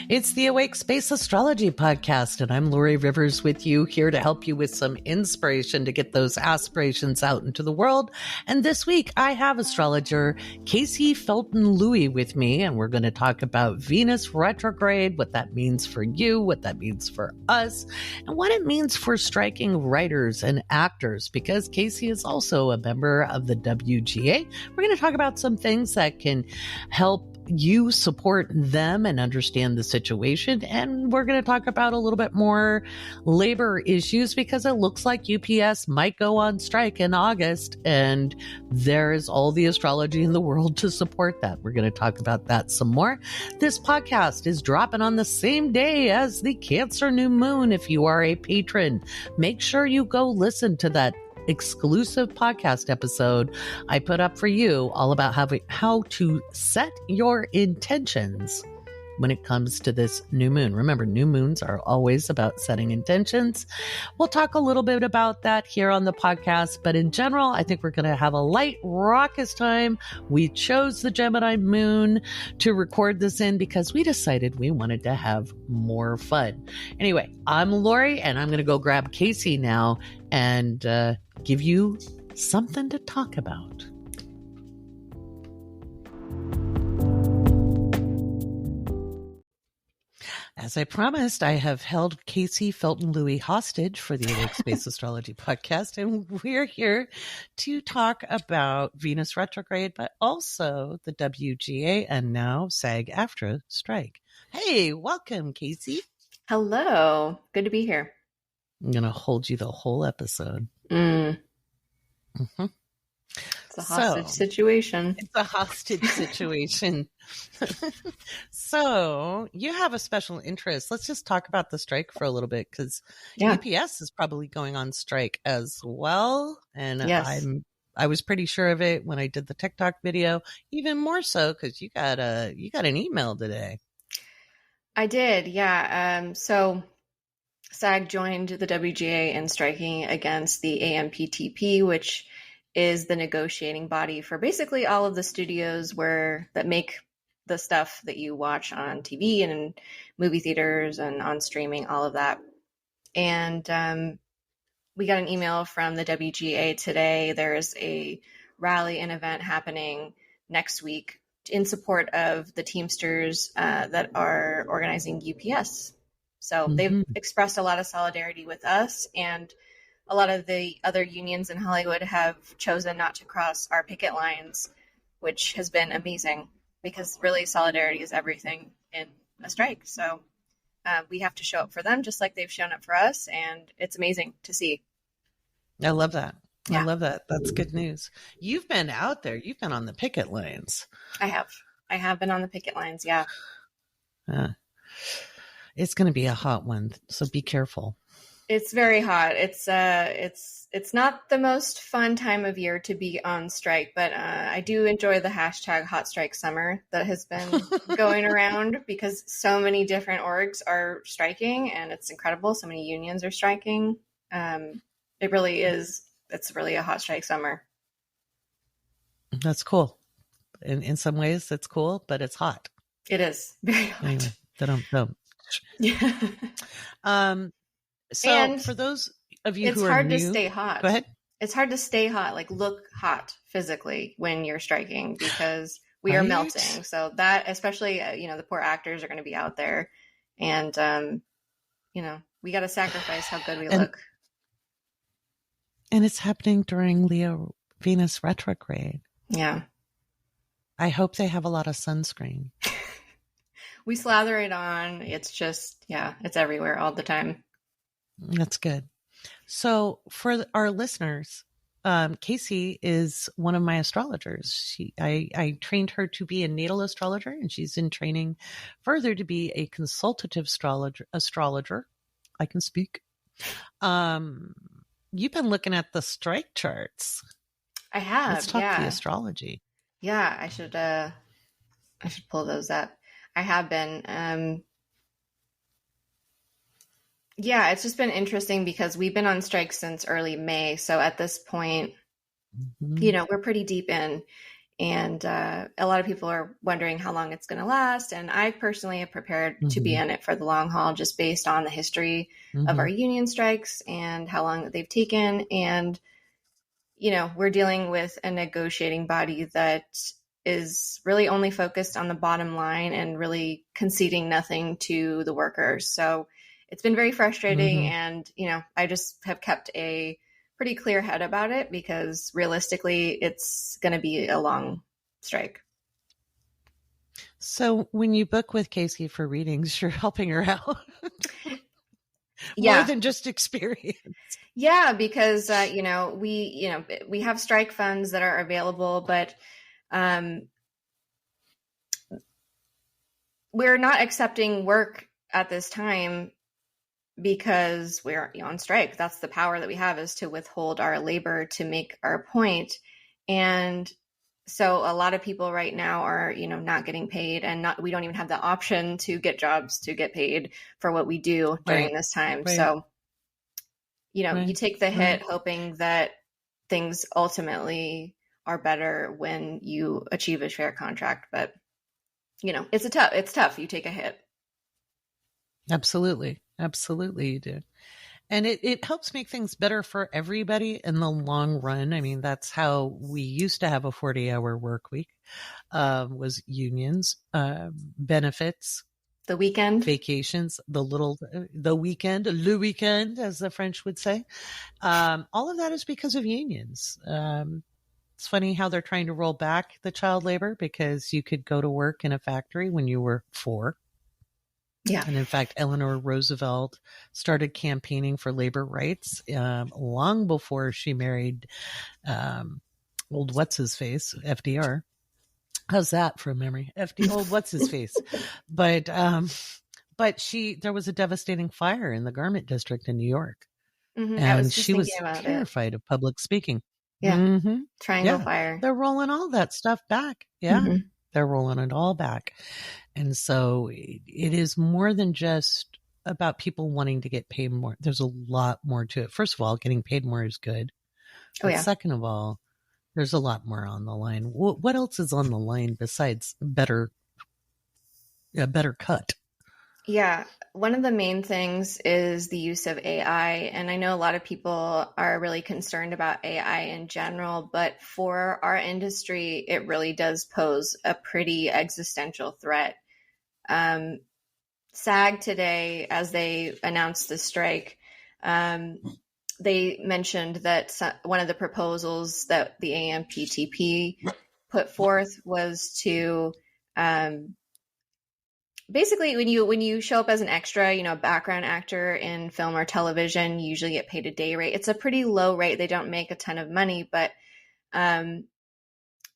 It's the Awake Space Astrology Podcast, and I'm Lori Rivers with you, here to help you with some inspiration to get those aspirations out into the world. And this week, I have astrologer Kaycee Felton-Lui with me, and we're going to talk about Venus retrograde, what that means for you, what that means for us, and what it means for striking writers and actors, because Kaycee is also a member of the WGA. We're going to talk about some things that can help you support them and understand the situation. And we're going to talk about a little bit more labor issues, because it looks like UPS might go on strike in August, and there's all the astrology in the world to support that. We're going to talk about that some more. This podcast is dropping on the same day as the Cancer new moon. If you are a patron, make sure you go listen to that exclusive podcast episode I put up for you, all about how to set your intentions when it comes to this new moon. Remember, new moons are always about setting intentions. We'll talk a little bit about that here on the podcast, but in general, I think we're going to have a light, raucous time. We chose the Gemini moon to record this in because we decided we wanted to have more fun. Anyway, I'm Lori, and I'm going to go grab Kaycee now and give you something to talk about. As I promised, I have held Kaycee Felton-Lui hostage for the Awake Space Astrology Podcast, and we're here to talk about Venus retrograde, but also the WGA and now SAG-AFTRA strike. Hey, welcome, Kaycee. Hello. Good to be here. I'm going to hold you the whole episode. Mm-hmm. It's a hostage situation. It's a hostage situation. So you have a special interest. Let's just talk about the strike for a little bit, because UPS is probably going on strike as well. And yes. I was pretty sure of it when I did the TikTok video, even more so because you got an email today. I did, yeah. So SAG joined the WGA in striking against the AMPTP, which is the negotiating body for basically all of the studios that make the stuff that you watch on TV and in movie theaters and on streaming, all of that. And we got an email from the WGA today. There's a rally and event happening next week in support of the Teamsters that are organizing UPS. So they've expressed a lot of solidarity with us, and a lot of the other unions in Hollywood have chosen not to cross our picket lines, which has been amazing, because really solidarity is everything in a strike. So we have to show up for them just like they've shown up for us, and it's amazing to see. I love that. Yeah. I love that. That's good news. You've been out there. You've been on the picket lines. I have been on the picket lines. Yeah. It's going to be a hot one, so be careful. It's very hot. It's not the most fun time of year to be on strike, but I do enjoy the hashtag Hot Strike Summer that has been going around, because so many different orgs are striking, and it's incredible. So many unions are striking. It really is. It's really a hot strike summer. That's cool. In some ways, it's cool, but it's hot. It is very hot. Anyway, don't. Yeah. So and for those of you who are new, it's hard to stay hot. Go ahead. It's hard to stay hot, like look hot physically when you're striking, because we are melting. So that, especially, the poor actors are going to be out there, and we got to sacrifice how good we look. And it's happening during Leo Venus retrograde. Yeah. I hope they have a lot of sunscreen. We slather it on. It's just, it's everywhere all the time. That's good. So for our listeners, Kaycee is one of my astrologers. I trained her to be a natal astrologer, and she's in training further to be a consultative astrologer. I can speak. You've been looking at the strike charts. I have. Let's talk the astrology. Yeah, I should pull those up. I have been. It's just been interesting because we've been on strike since early May. So at this point, we're pretty deep in. And a lot of people are wondering how long it's going to last. And I personally have prepared to be in it for the long haul, just based on the history of our union strikes and how long they've taken. And, we're dealing with a negotiating body that is really only focused on the bottom line and really conceding nothing to the workers. So it's been very frustrating. And, I just have kept a pretty clear head about it, because realistically, it's going to be a long strike. So when you book with Kaycee for readings, you're helping her out. Yeah. More than just experience. Yeah, because, we have strike funds that are available, but we're not accepting work at this time because we're on strike. That's the power that we have, is to withhold our labor to make our point. And so a lot of people right now are, not getting paid, and we don't even have the option to get jobs to get paid for what we do during this time. Right. So, you take the hit hoping that things ultimately are better when you achieve a fair contract. But, it's tough. You take a hit. Absolutely. Absolutely, you do. And it helps make things better for everybody in the long run. I mean, that's how we used to have a 40-hour work week, was unions, benefits, the weekend, vacations, the weekend, le weekend, as the French would say. All of that is because of unions. It's funny how they're trying to roll back the child labor, because you could go to work in a factory when you were 4. Yeah. And in fact, Eleanor Roosevelt started campaigning for labor rights long before she married old what's-his-face, FDR. How's that from memory? Old what's-his-face. But there was a devastating fire in the garment district in New York. And she was terrified of public speaking. Yeah. Triangle fire. They're rolling all that stuff back. Yeah. They're rolling it all back. And so it is more than just about people wanting to get paid more. There's a lot more to it. First of all, getting paid more is good. But second of all, there's a lot more on the line. What else is on the line besides a better cut? Yeah. One of the main things is the use of AI. And I know a lot of people are really concerned about AI in general, but for our industry, it really does pose a pretty existential threat. SAG today, as they announced the strike, they mentioned that one of the proposals that the AMPTP put forth was to basically, when you show up as an extra, a background actor in film or television, you usually get paid a day rate. It's a pretty low rate. They don't make a ton of money, but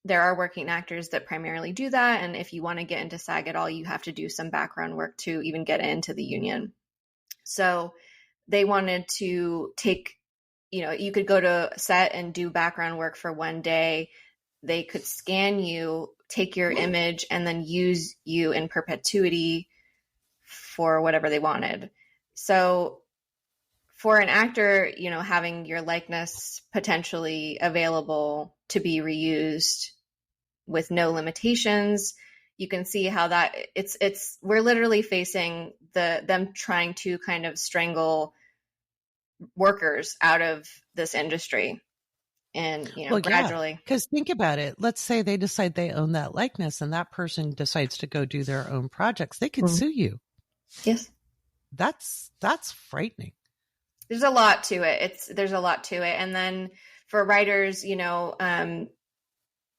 there are working actors that primarily do that. And if you want to get into SAG at all, you have to do some background work to even get into the union. So they wanted to take, you could go to set and do background work for one day. They could scan you, take your image, and then use you in perpetuity for whatever they wanted. So for an actor, having your likeness potentially available to be reused with no limitations, you can see how that we're literally facing them trying to kind of strangle workers out of this industry. And, gradually. Because think about it. Let's say they decide they own that likeness and that person decides to go do their own projects. They could sue you. Yes. That's frightening. There's a lot to it. There's a lot to it. And then for writers,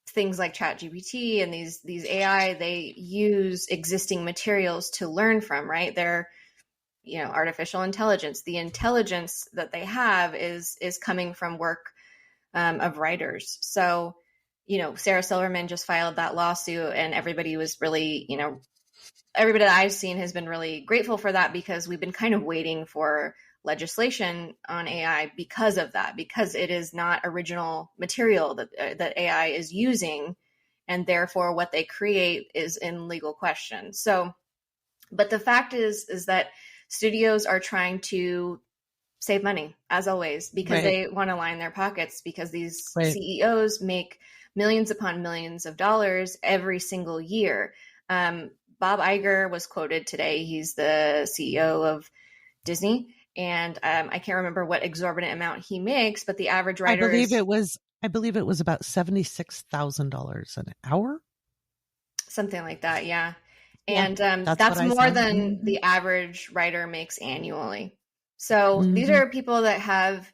things like ChatGPT and these AI, they use existing materials to learn from, right? They're, artificial intelligence. The intelligence that they have is coming from work of writers. So, Sarah Silverman just filed that lawsuit, and everybody was really, everybody that I've seen has been really grateful for that, because we've been kind of waiting for legislation on AI because of that, because it is not original material that AI is using, and therefore what they create is in legal question. So, but the fact is that studios are trying to save money, as always, because they want to line their pockets, because these CEOs make millions upon millions of dollars every single year. Bob Iger was quoted today. He's the CEO of Disney. And I can't remember what exorbitant amount he makes, but the average writer I believe it was about $76,000 an hour. Something like that. Yeah. Yeah, And that's more than the average writer makes annually. So these are people that have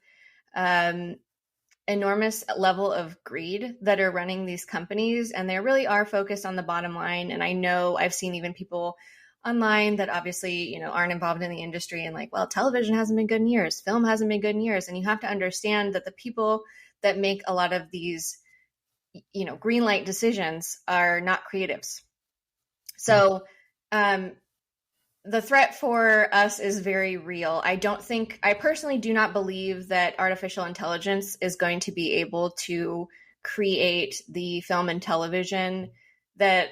enormous level of greed that are running these companies, and they really are focused on the bottom line. And I know I've seen even people online that obviously, aren't involved in the industry and like, well, television hasn't been good in years, film hasn't been good in years. And you have to understand that the people that make a lot of these, green light decisions are not creatives. So, the threat for us is very real. I personally do not believe that artificial intelligence is going to be able to create the film and television that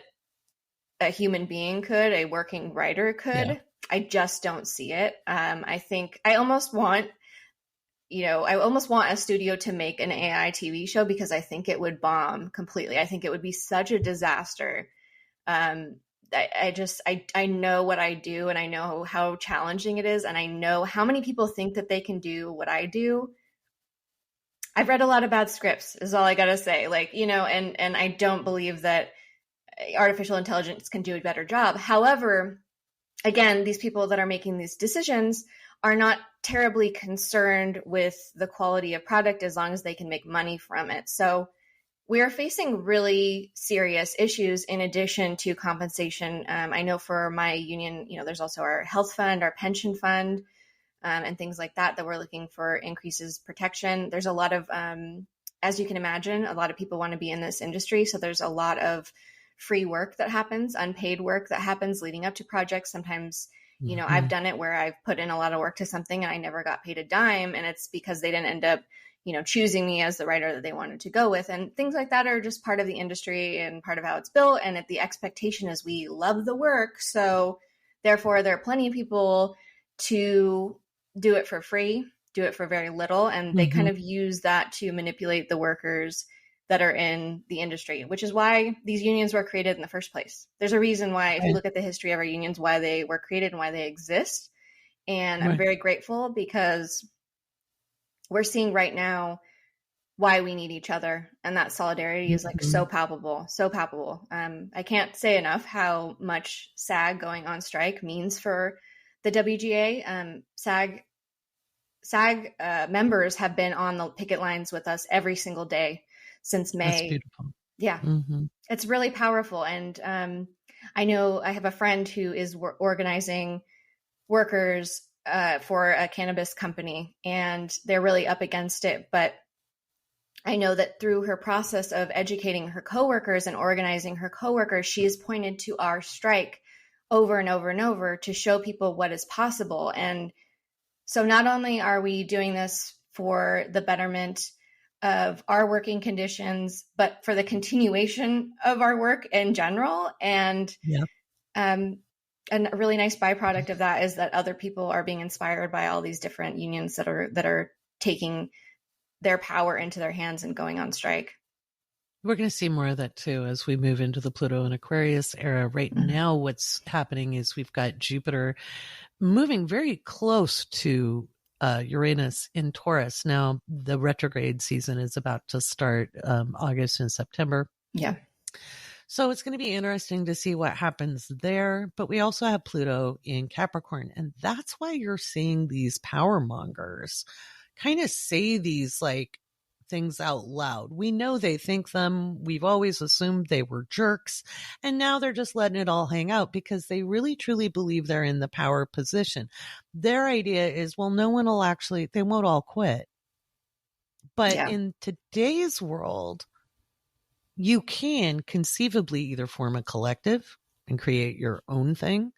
a human being could, a working writer could. Yeah. I just don't see it. I think I almost want a studio to make an AI TV show because I think it would bomb completely. I think it would be such a disaster. I know what I do, and I know how challenging it is, and I know how many people think that they can do what I do. I've read a lot of bad scripts, is all I gotta say. And I don't believe that artificial intelligence can do a better job. However, again, these people that are making these decisions are not terribly concerned with the quality of product as long as they can make money from it. So we are facing really serious issues in addition to compensation. I know for my union, there's also our health fund, our pension fund, and things like that we're looking for increases protection. There's a lot of, as you can imagine, a lot of people want to be in this industry. So there's a lot of free work that happens, unpaid work that happens leading up to projects. Sometimes, I've done it where I've put in a lot of work to something and I never got paid a dime. And it's because they didn't end up choosing me as the writer that they wanted to go with. And things like that are just part of the industry and part of how it's built. And the expectation is we love the work. So therefore, there are plenty of people to do it for free, do it for very little. And they kind of use that to manipulate the workers that are in the industry, which is why these unions were created in the first place. There's a reason why, if you look at the history of our unions, why they were created and why they exist. And I'm very grateful because we're seeing right now why we need each other. And that solidarity is so palpable, so palpable. I can't say enough how much SAG going on strike means for the WGA. SAG members have been on the picket lines with us every single day since May. That's beautiful. Yeah. It's really powerful. And I know I have a friend who is organizing workers for a cannabis company, and they're really up against it. But I know that through her process of educating her coworkers and organizing her coworkers, she has pointed to our strike over and over and over to show people what is possible. And so not only are we doing this for the betterment of our working conditions, but for the continuation of our work in general. And a really nice byproduct of that is that other people are being inspired by all these different unions that are taking their power into their hands and going on strike. We're going to see more of that too as we move into the Pluto and Aquarius era. Right now, what's happening is we've got Jupiter moving very close to Uranus in Taurus. Now, the retrograde season is about to start August and September. Yeah. So it's going to be interesting to see what happens there. But we also have Pluto in Capricorn. And that's why you're seeing these power mongers kind of say these things out loud. We know they think them. We've always assumed they were jerks. And now they're just letting it all hang out because they really truly believe they're in the power position. Their idea is, well, no one will they won't all quit. But in today's world, you can conceivably either form a collective and create your own thing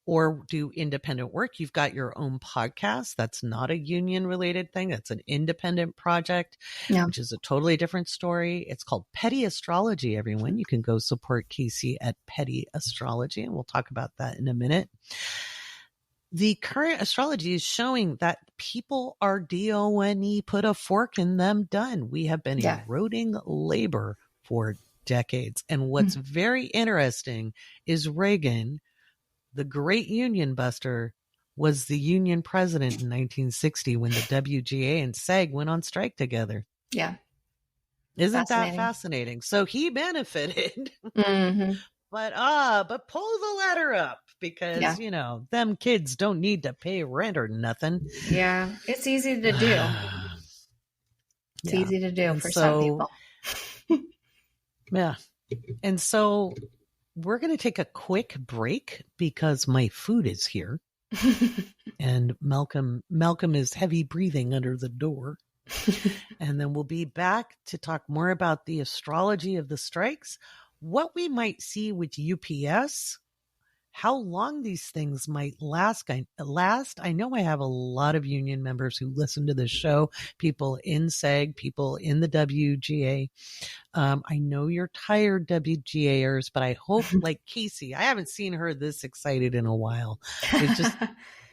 or do independent work. You've got your own podcast. That's not a union related thing. That's an independent project, which is a totally different story. It's called Petty Astrology, everyone. You can go support Kaycee at Petty Astrology, and we'll talk about that in a minute. The current astrology is showing that people are DONE, put a fork in them, done. We have been eroding labor for decades. And what's very interesting is Reagan, the great union buster, was the union president in 1960 when the WGA and SAG went on strike together. Yeah. Isn't that fascinating? So he benefited, but pull the ladder up because, them kids don't need to pay rent or nothing. Yeah. It's easy to do. It's easy to do for some people. Yeah. And so we're going to take a quick break because my food is here. And Malcolm is heavy breathing under the door. And then we'll be back to talk more about the astrology of the strikes, what we might see with UPS, how long these things might last. I know I have a lot of union members who listen to this show, people in SAG, people in the WGA. I know you're tired, WGAers, but I hope, like Kaycee, I haven't seen her this excited in a while. It's just,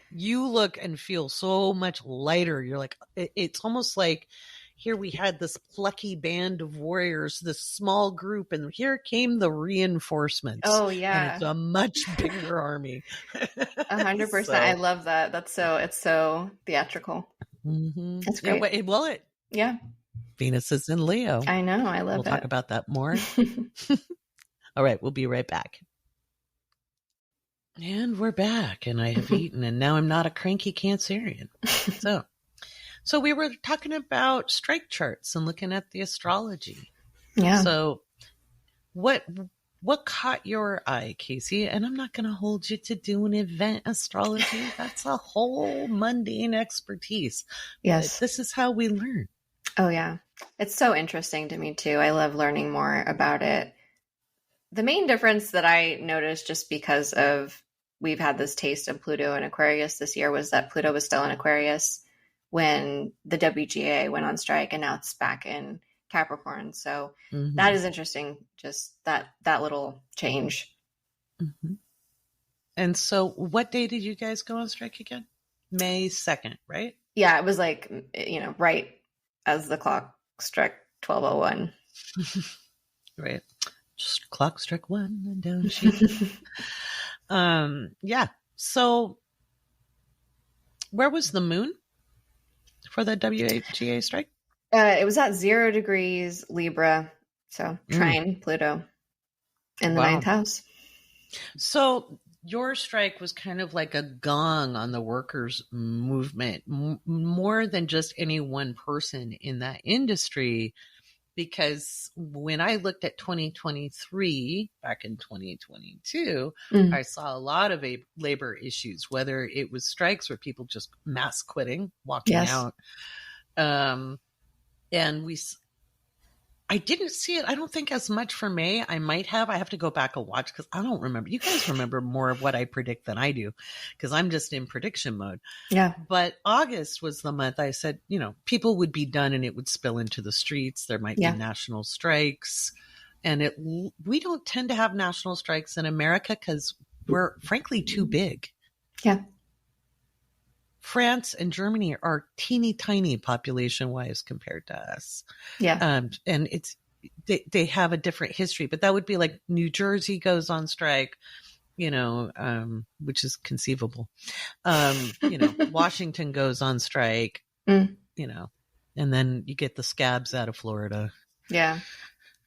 you look and feel so much lighter. You're like, it's almost like here we had this plucky band of warriors, this small group, and here came the reinforcements. Oh, yeah. And it's a much bigger army. 100%. So, I love that. It's so theatrical. Mm-hmm. That's great. Yeah. Venus is in Leo. I know. I love it. We'll talk about that more. All right. We'll be right back. And we're back, and I have eaten, and now I'm not a cranky Cancerian. So we were talking about strike charts and looking at the astrology. Yeah. So what caught your eye, Kaycee? And I'm not going to hold you to do an event astrology. That's a whole mundane expertise. Yes. But this is how we learn. Oh, yeah. It's so interesting to me, too. I love learning more about it. The main difference that I noticed, just because of we've had this taste of Pluto in Aquarius this year, was that Pluto was still in Aquarius when the WGA went on strike, and now it's back in Capricorn. So that is interesting, just that little change. Mm-hmm. And so what day did you guys go on strike again? May 2nd, right? Yeah, it was like, right as the clock struck 12:01. Right. Just clock struck 1 and down she yeah. So where was the moon for the WGA strike? It was at 0 degrees Libra, so trine Pluto in the 9th house. So your strike was kind of like a gong on the workers' movement, more than just any one person in that industry. Because when I looked at 2023, back in 2022, I saw a lot of labor issues, whether it was strikes or people just mass quitting, walking out. And I didn't see it, I don't think, as much for May. I have to go back and watch because I don't remember. You guys remember more of what I predict than I do because I'm just in prediction mode. Yeah. But August was the month I said, people would be done and it would spill into the streets. There might be national strikes. And we don't tend to have national strikes in America because we're frankly too big. Yeah. France and Germany are teeny tiny population wise compared to us. Yeah. And they have a different history, but that would be like New Jersey goes on strike, which is conceivable. Washington goes on strike, and then you get the scabs out of Florida. Yeah.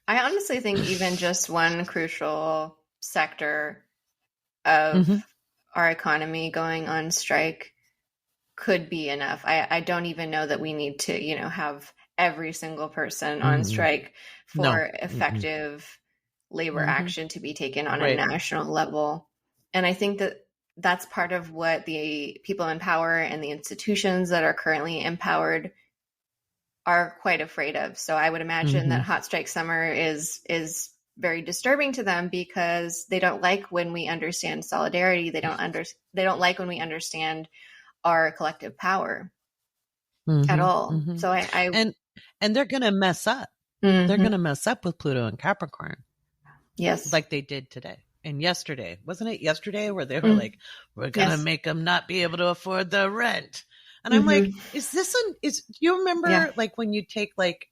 I honestly think even just one crucial sector of our economy going on strike could be enough. I don't even know that we need to, have every single person on strike for effective labor action to be taken on a national level. And I think that that's part of what the people in power and the institutions that are currently empowered are quite afraid of. So I would imagine that hot strike summer is very disturbing to them because they don't like when we understand solidarity. They don't like when we understand our collective power at all. So and they're going to mess up. They're going to mess up with Pluto and Capricorn. Yes. Like they did today and yesterday. Wasn't it yesterday where they were like, we're going to make them not be able to afford the rent. And I'm like, do you remember like when you take like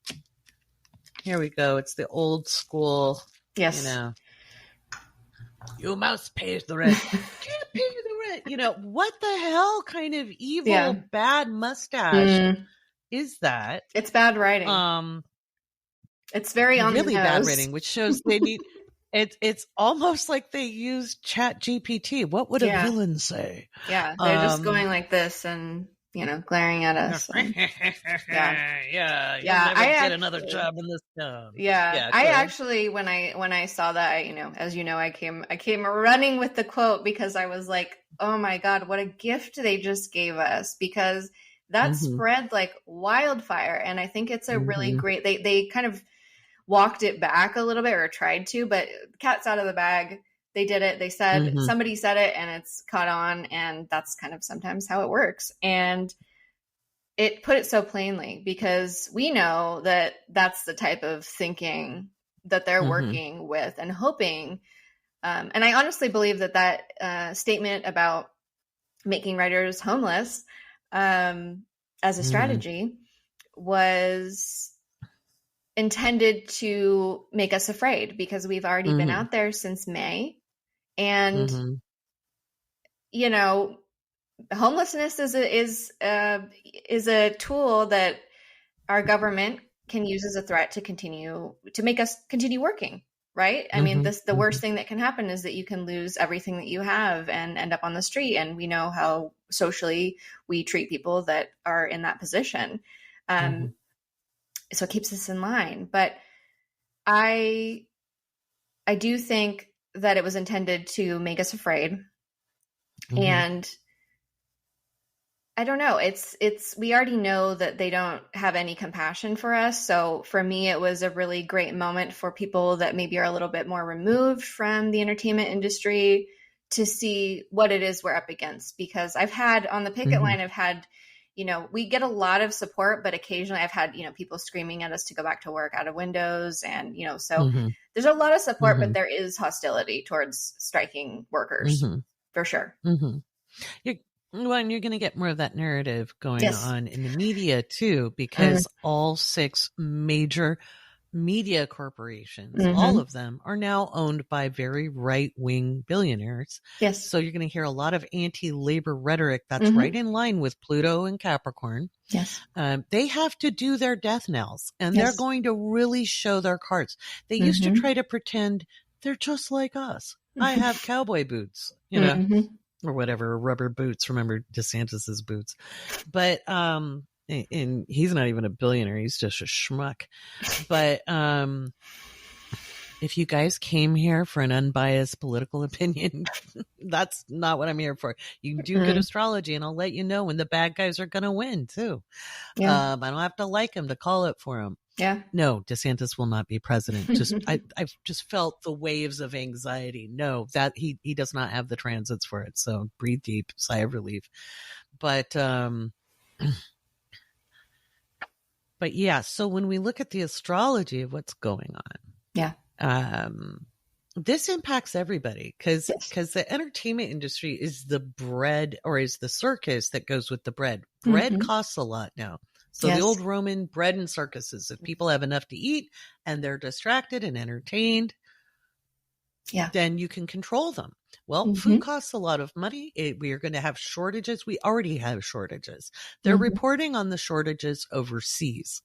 Here we go. It's the old school, Yes. You must pay the rent. Can't pay the rent. What the hell kind of evil, bad mustache is that? It's bad writing. It's very on really the nose. bad writing, which shows they need. It's almost like they used Chat GPT. What would a villain say? Yeah, they're just going like this and glaring at us. And, yeah. I get another job in this town. Yeah, I actually when I saw that, as you know, I came running with the quote because I was like, oh my God, what a gift they just gave us, because that spread like wildfire, and I think it's a really great. They kind of walked it back a little bit, or tried to, but cat's out of the bag. They did it. They said, somebody said it and it's caught on, and that's kind of sometimes how it works. And it put it so plainly, because we know that that's the type of thinking that they're working with and hoping. And I honestly believe that statement about making writers homeless as a strategy was intended to make us afraid, because we've already been out there since May. And, homelessness is a tool that our government can use as a threat to make us continue working. Right. I mean, the worst thing that can happen is that you can lose everything that you have and end up on the street. And we know how socially we treat people that are in that position. So it keeps us in line. But I do think that it was intended to make us afraid. And I don't know, we already know that they don't have any compassion for us. So for me, it was a really great moment for people that maybe are a little bit more removed from the entertainment industry to see what it is we're up against. Because I've had on the picket line, we get a lot of support, but occasionally I've had, people screaming at us to go back to work out of windows. And, so there's a lot of support, but there is hostility towards striking workers for sure. And you're going to get more of that narrative going on in the media too, because all 6 major media corporations, all of them are now owned by very right-wing billionaires. Yes. So you're going to hear a lot of anti-labor rhetoric that's right in line with Pluto and Capricorn. Yes. They have to do their death knells, and they're going to really show their cards. They used to try to pretend they're just like us. I have cowboy boots, or whatever, rubber boots. Remember DeSantis's boots. But, and he's not even a billionaire. He's just a schmuck. But if you guys came here for an unbiased political opinion, that's not what I'm here for. You do good astrology, and I'll let you know when the bad guys are going to win too. I don't have to like him to call it for him. Yeah. No, DeSantis will not be president. I've just felt the waves of anxiety. No, that he does not have the transits for it. So breathe deep, sigh of relief. But yeah, so when we look at the astrology of what's going on, this impacts everybody, because the entertainment industry is the bread, or is the circus that goes with the bread. Bread costs a lot now. So the old Roman bread and circuses, if people have enough to eat and they're distracted and entertained, then you can control them. Well, food costs a lot of money. We are going to have shortages. We already have shortages. They're reporting on the shortages overseas.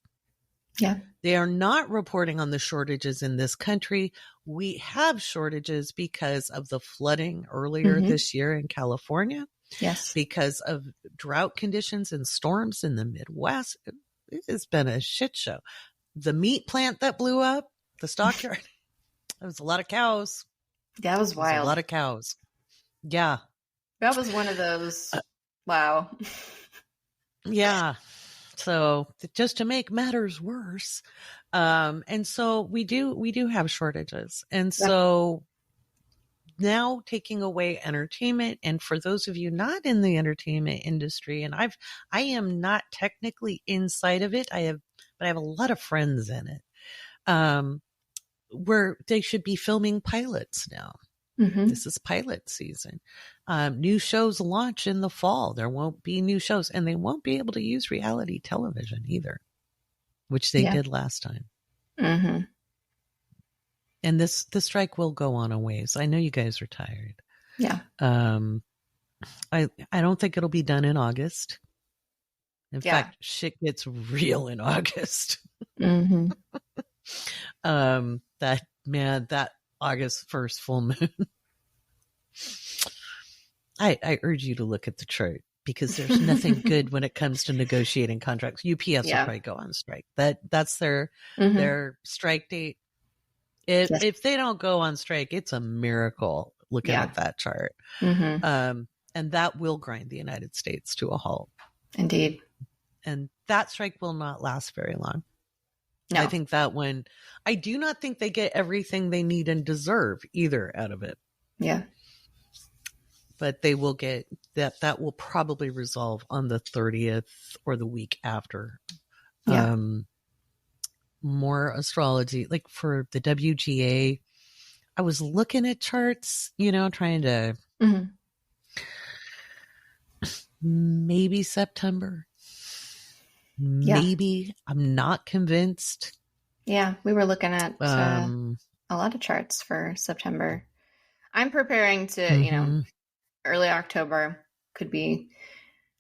Yeah. They are not reporting on the shortages in this country. We have shortages because of the flooding earlier this year in California. Yes. Because of drought conditions and storms in the Midwest. It has been a shit show. The meat plant that blew up, the stockyard, there was a lot of cows. That was wild. A lot of cows. Yeah. That was one of those. Wow. Yeah. So just to make matters worse. And so we do have shortages. And so now taking away entertainment, and for those of you not in the entertainment industry, and I am not technically inside of it, but I have a lot of friends in it, where they should be filming pilots now. This is pilot season. New shows launch in the fall. There won't be new shows, and they won't be able to use reality television either, which they did last time. Mm-hmm. And this strike will go on a ways. I know you guys are tired. Yeah. I don't think it'll be done in August. In fact, shit gets real in August. Mm-hmm. That August 1st full moon. I urge you to look at the chart because there's nothing good when it comes to negotiating contracts. UPS will probably go on strike. That's their strike date. If they don't go on strike, it's a miracle looking at that chart. Mm-hmm. And that will grind the United States to a halt. Indeed. And that strike will not last very long. No. I think that one, I do not think they get everything they need and deserve either out of it. Yeah. But they will get that will probably resolve on the 30th or the week after. Yeah. More astrology, like for the WGA, I was looking at charts, trying to maybe September. Maybe. I'm not convinced. Yeah, we were looking at a lot of charts for September. I'm preparing to, early October could be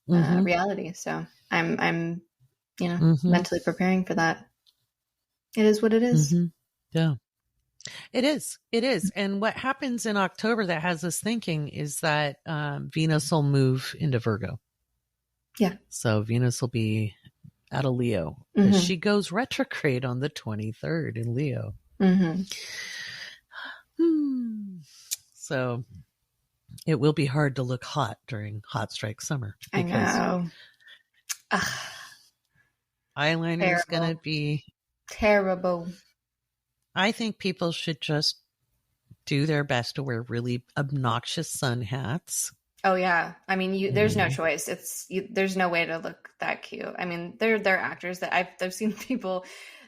reality. So I'm mentally preparing for that. It is what it is. Yeah, it is. It is. And what happens in October that has us thinking is that Venus will move into Virgo. Yeah. So Venus will be out of Leo. Mm-hmm. She goes retrograde on the 23rd in Leo. Mm-hmm. So it will be hard to look hot during hot strike summer. I know. Eyeliner is going to be terrible. I think people should just do their best to wear really obnoxious sun hats. Oh yeah, I mean, there's no choice. There's no way to look that cute. I mean, they're actors that I've seen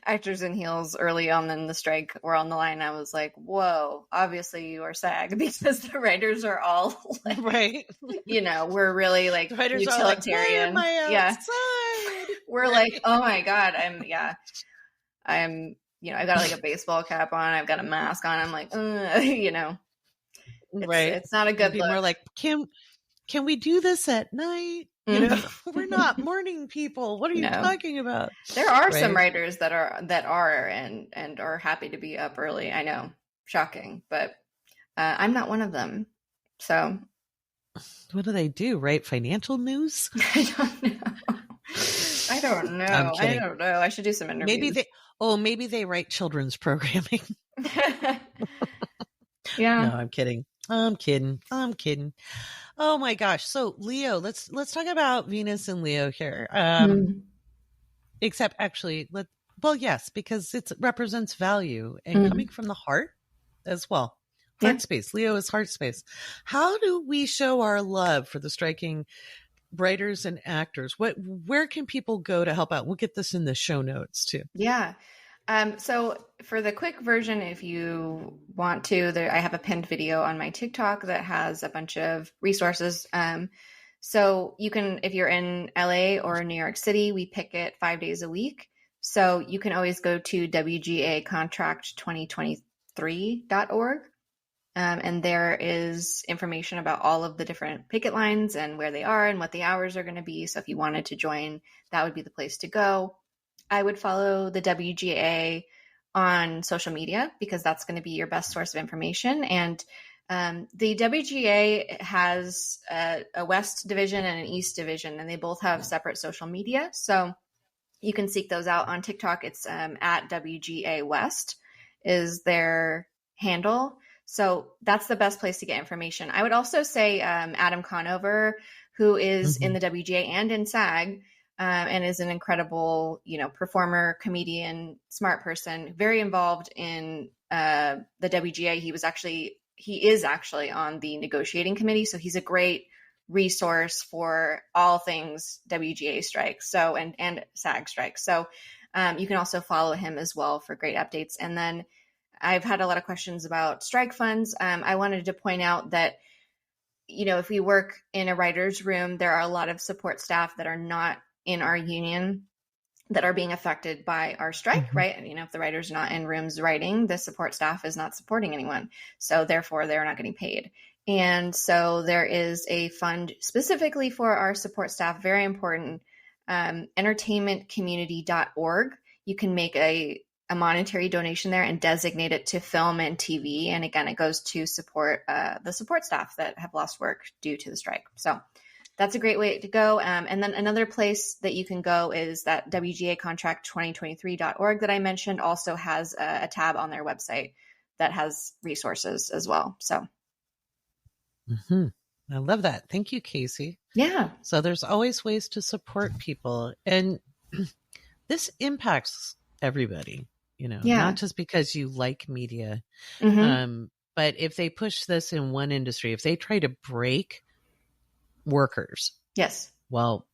actors in heels early on in the strike were on the line. I was like, whoa, obviously you are SAG because the writers are all like, right. We're really like utilitarian. Like, we're like, oh my god, I'm I got like a baseball cap on. I've got a mask on. I'm like, right. It's not a good look. More like, can we do this at night? We're not morning people. What are you talking about? There are some writers that are and are happy to be up early. I know, shocking, but I'm not one of them. So, what do they do? Write financial news? I don't know. I don't know. I should do some interviews. Maybe they write children's programming. Yeah. No, I'm kidding. Oh my gosh. So Leo, let's talk about Venus and Leo here. Except actually, yes, because it represents value and coming from the heart as well. Heart space. Leo is heart space. How do we show our love for the striking writers and actors? Where can people go to help out? We'll get this in the show notes too. Yeah. So for the quick version, if you want to, I have a pinned video on my TikTok that has a bunch of resources. So you can, if you're in LA or New York City, we pick it 5 days a week. So you can always go to WGA contract2023.org. And there is information about all of the different picket lines and where they are and what the hours are going to be. So if you wanted to join, that would be the place to go. I would follow the WGA on social media because that's going to be your best source of information. And the WGA has a West division and an East division, and they both have separate social media. So you can seek those out on TikTok. It's at WGA West is their handle. So that's the best place to get information. I would also say Adam Conover, who is in the WGA and in SAG, and is an incredible, performer, comedian, smart person, very involved in the WGA. He is actually on the negotiating committee. So he's a great resource for all things WGA strikes. So, and SAG strikes. So you can also follow him as well for great updates. And then I've had a lot of questions about strike funds. I wanted to point out that, if we work in a writer's room, there are a lot of support staff that are not in our union that are being affected by our strike, right? And, if the writer's not in rooms writing, the support staff is not supporting anyone. So therefore they're not getting paid. And so there is a fund specifically for our support staff, very important, entertainmentcommunity.org. You can make a monetary donation there and designate it to film and TV. And again, it goes to support the support staff that have lost work due to the strike. So that's a great way to go. And then another place that you can go is that WGA contract 2023.org that I mentioned also has a tab on their website that has resources as well. So. I love that. Thank you, Kaycee. Yeah. So there's always ways to support people. And this impacts everybody, not just because you like media. But if they push this in one industry, if they try to break workers, yes, well,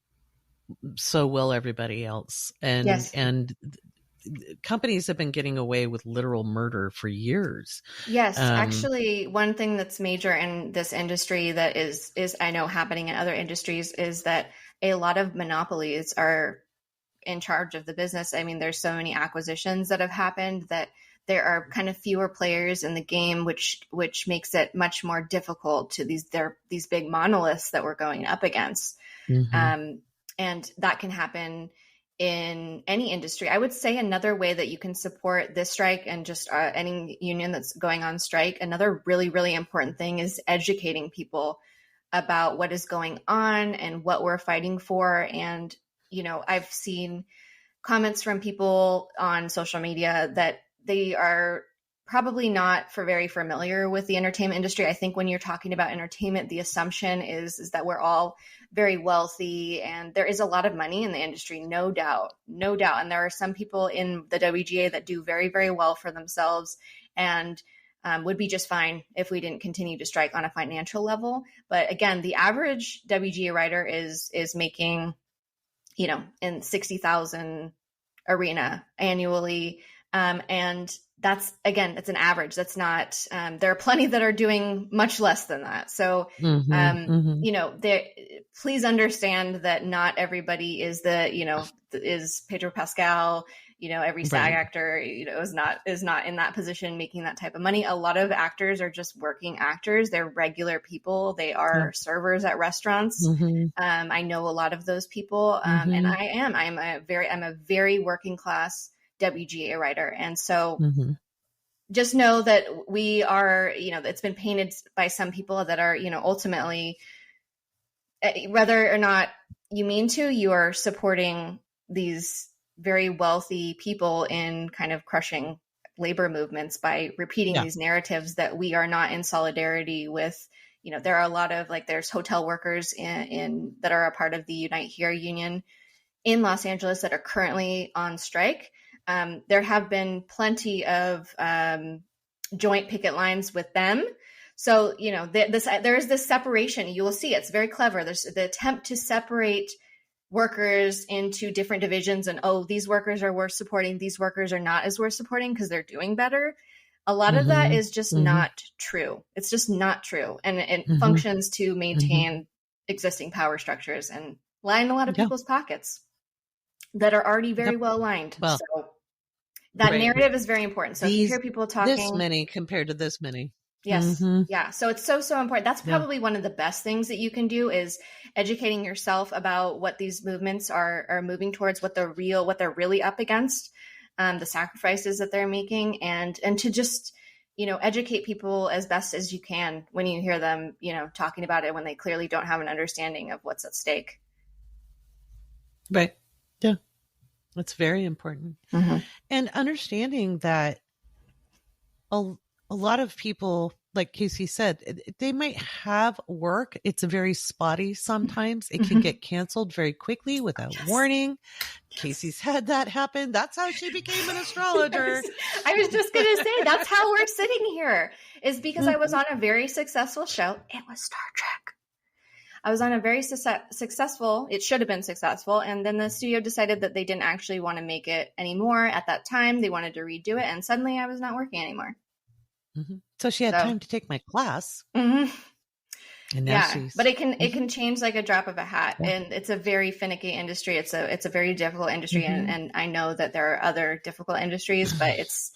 so will everybody else. And and companies have been getting away with literal murder for years. Yes, actually, one thing that's major in this industry that is I know happening in other industries is that a lot of monopolies are in charge of the business. I mean, there's so many acquisitions that have happened that there are kind of fewer players in the game, which makes it much more difficult to these big monoliths that we're going up against. And that can happen in any industry. I would say another way that you can support this strike and just any union that's going on strike, another really, really important thing is educating people about what is going on and what we're fighting for. And, I've seen comments from people on social media that they are probably not very familiar with the entertainment industry. I think when you're talking about entertainment, the assumption is that we're all very wealthy and there is a lot of money in the industry, no doubt. And there are some people in the WGA that do very, very well for themselves and would be just fine if we didn't continue to strike on a financial level. But again, the average WGA writer is making, in 60,000 arena annually. And that's, again, it's an average. That's not, there are plenty that are doing much less than that. So, please understand that not everybody is is Pedro Pascal, every SAG actor, is not in that position making that type of money. A lot of actors are just working actors. They're regular people. They are servers at restaurants. I know a lot of those people. And I'm a very working class WGA writer. And so just know that we are, it's been painted by some people that are, ultimately, whether or not you mean to, you are supporting these very wealthy people in kind of crushing labor movements by repeating these narratives that we are not in solidarity with. There are a lot of there's hotel workers in that are a part of the Unite Here union in Los Angeles that are currently on strike. There have been plenty of joint picket lines with them. So, there is this separation. You will see it's very clever. There's the attempt to separate workers into different divisions and, these workers are worth supporting. These workers are not as worth supporting because they're doing better. A lot of that is just not true. It's just not true. And it functions to maintain existing power structures and line a lot of people's pockets that are already very well lined. Well, so that narrative is very important. So if you hear people talking this many compared to this many. Yes. Yeah. So it's so important. That's probably one of the best things that you can do is educating yourself about what these movements are moving towards, what they're really up against, the sacrifices that they're making, and to just, educate people as best as you can when you hear them, talking about it when they clearly don't have an understanding of what's at stake. Right. Yeah. That's very important. And understanding that a lot of people, like Kaycee said, they might have work. It's very spotty sometimes. It can get canceled very quickly without warning. Kaycee's had that happen. That's how she became an astrologer. I was just going to say, that's how we're sitting here, is because I was on a very successful show. It was Star Trek. I was on a very successful, it should have been successful. And then the studio decided that they didn't actually want to make it anymore at that time. They wanted to redo it. And suddenly I was not working anymore. So she had time to take my class. And now she's, but it can change like a drop of a hat, yeah. and it's a very finicky industry. It's a very difficult industry, and I know that there are other difficult industries, but it's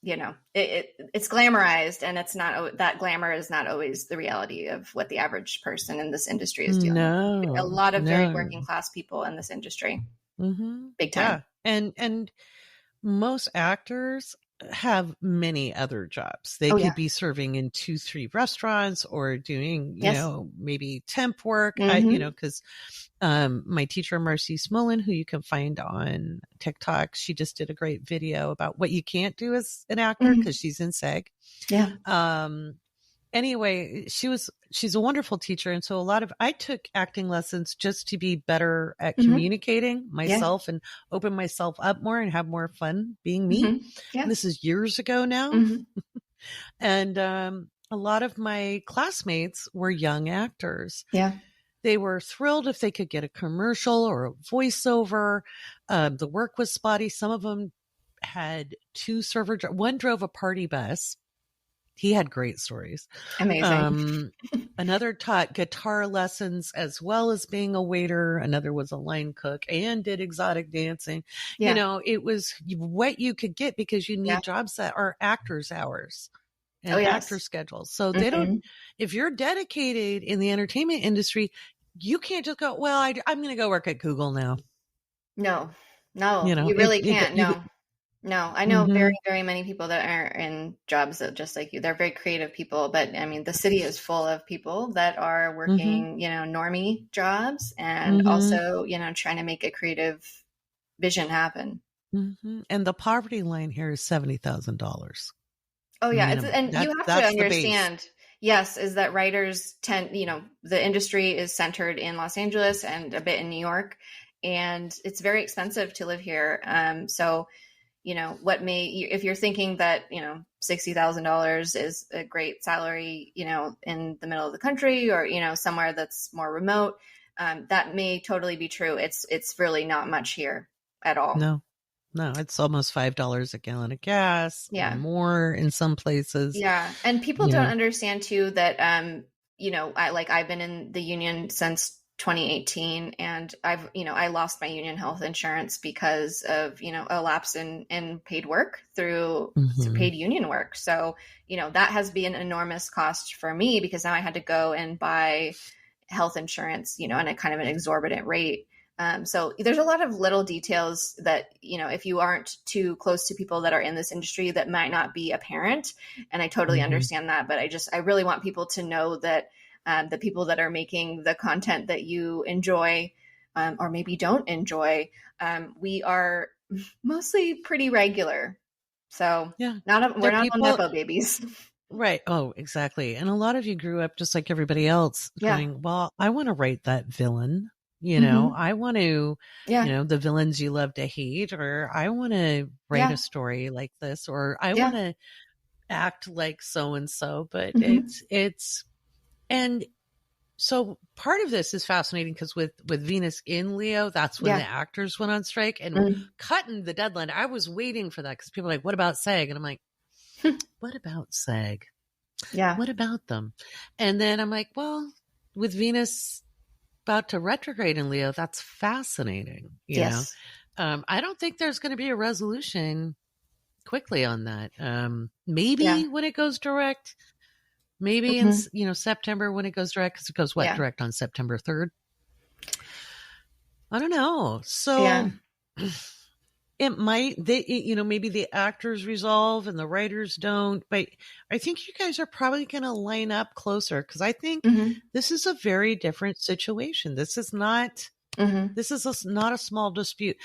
you know, it's glamorized, and it's not, that glamour is not always the reality of what the average person in this industry is dealing with. A lot of very working class people in this industry, big time. Yeah. And most actors have many other jobs. They could be serving in 2-3 restaurants or doing, you know, maybe temp work, you know, because my teacher, Marcy Smolin, who you can find on TikTok, she just did a great video about what you can't do as an actor because she's in SAG. Yeah. Anyway, she's a wonderful teacher. And so I took acting lessons just to be better at communicating myself and open myself up more and have more fun being me. And this is years ago now. And a lot of my classmates were young actors. Yeah. They were thrilled if they could get a commercial or a voiceover. The work was spotty. Some of them had 2 server, one drove a party bus. He had great stories. Amazing. Another taught guitar lessons as well as being a waiter. Another was a line cook and did exotic dancing. Yeah. You know, it was what you could get because you need jobs that are actors' hours and actor schedules. So they don't, if you're dedicated in the entertainment industry, you can't just go, well, I'm going to go work at Google now. No, you know, you really can't. No, I know very, very many people that are in jobs that just like you. They're very creative people, but I mean, the city is full of people that are working, you know, normie jobs and also, you know, trying to make a creative vision happen. And the poverty line here is $70,000. Oh yeah. And you have to understand, yes, is that writers tend, you know, the industry is centered in Los Angeles and a bit in New York, and it's very expensive to live here. So, you know, if you're thinking that, you know, $60,000 is a great salary, you know, in the middle of the country or, you know, somewhere that's more remote, that may totally be true. It's really not much here at all. No, it's almost $5 a gallon of gas. Yeah. More in some places. Yeah. And people don't understand too that, you know, I've been in the union since 2018, and I lost my union health insurance because of, you know, a lapse in paid work through paid union work. So, you know, that has been an enormous cost for me because now I had to go and buy health insurance, you know, at a kind of an exorbitant rate. So there's a lot of little details that, you know, if you aren't too close to people that are in this industry, that might not be apparent. And I totally understand that. But I really want people to know that the people that are making the content that you enjoy or maybe don't enjoy, we are mostly pretty regular. So we're not all Nepo babies. Right. Oh, exactly. And a lot of you grew up just like everybody else going, well, I want to write that villain. You know, I want to, you know, the villains you love to hate, or I want to write a story like this, or I want to act like so-and-so, but and so part of this is fascinating because with Venus in Leo, that's when the actors went on strike and cutting the deadline. I was waiting for that because people are like, what about SAG? And I'm like, what about SAG? Yeah. What about them? And then I'm like, well, with Venus about to retrograde in Leo, that's fascinating. You know? I don't think there's going to be a resolution quickly on that. Maybe when it goes direct. Maybe in, you know, September when it goes direct, because it goes direct on September 3rd. I don't know. So it might, you know, maybe the actors resolve and the writers don't, but I think you guys are probably going to line up closer because I think this is a very different situation. This is not, not a small dispute.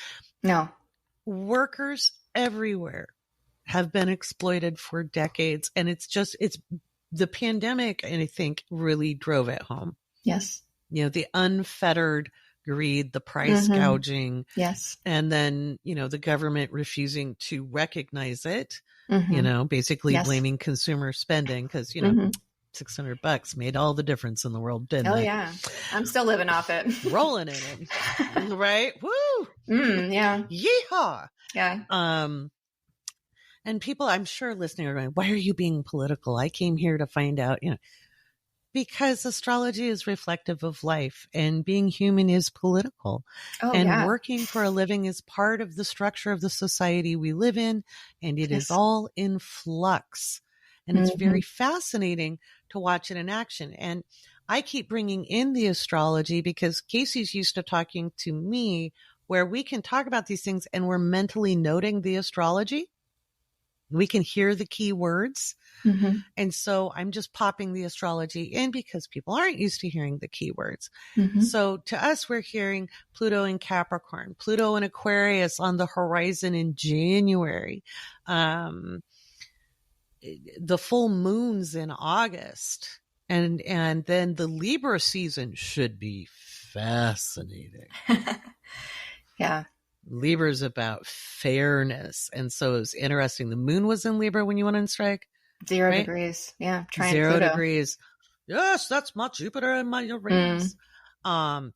No. Workers everywhere have been exploited for decades, and it's the pandemic, and I think really drove it home. Yes. You know, the unfettered greed, the price gouging. Yes. And then, you know, the government refusing to recognize it, you know, basically blaming consumer spending because, you know, $600 made all the difference in the world, didn't it? Oh, yeah. I'm still living off it. Rolling in it. Right? Woo! Yeah. Yeehaw! Yeah. And people, I'm sure listening are going, why are you being political? I came here to find out, you know, because astrology is reflective of life, and being human is political, Oh, and yeah. working for a living is part of the structure of the society we live in, and it is Yes. all in flux. And it's Mhm. very fascinating to watch it in action. And I keep bringing in the astrology because Kaycee's used to talking to me where we can talk about these things and we're mentally noting the astrology. We can hear the key words. Mhm. And so I'm just popping the astrology in because people aren't used to hearing the keywords. Mhm. So to us, we're hearing Pluto in Capricorn, Pluto in Aquarius on the horizon in January. The full moon's in August. And then the Libra season should be fascinating. Yeah. Libra's about fairness. And so it was interesting. The moon was in Libra when you went on strike. 0 Right? degrees. Yeah. Trying 0 Pluto. degrees. Yes, that's my Jupiter and my Uranus.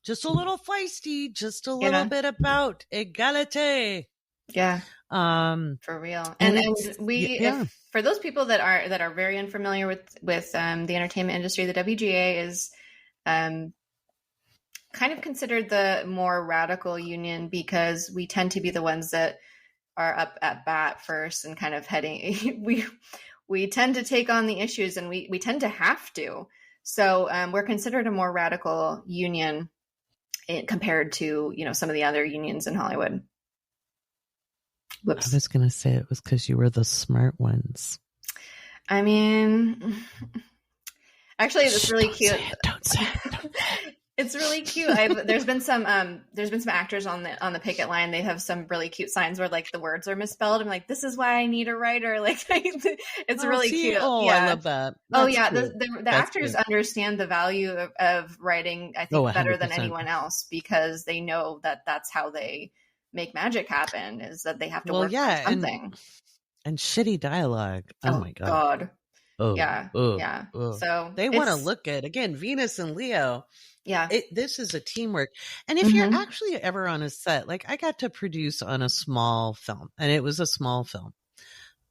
Just a little feisty, just a little Yeah. bit about egalite. Yeah. For real. and And it's, we, yeah. if for those people that are very unfamiliar with the entertainment industry, the WGA is kind of considered the more radical union because we tend to be the ones that are up at bat first and kind of heading. We tend to take on the issues, and we tend to have to. So we're considered a more radical union compared to some of the other unions in Hollywood. Whoops. I was going to say it was because you were the smart ones. I mean, actually, it's really cute. Don't say it. It's really cute. There's been some actors on the picket line. They have some really cute signs where like the words are misspelled. I'm like, this is why I need a writer. Like, it's really cute. Oh, yeah. I love that. That's the actors understand the value of writing, I think, better than anyone else, because they know that that's how they make magic happen, is that they have to work on something. And shitty dialogue. Oh my God. Oh, yeah. Yeah. So they want to look good. Again, Venus and Leo. Yeah. This is a teamwork. And if you're actually ever on a set, like I got to produce on a small film, and it was a small film,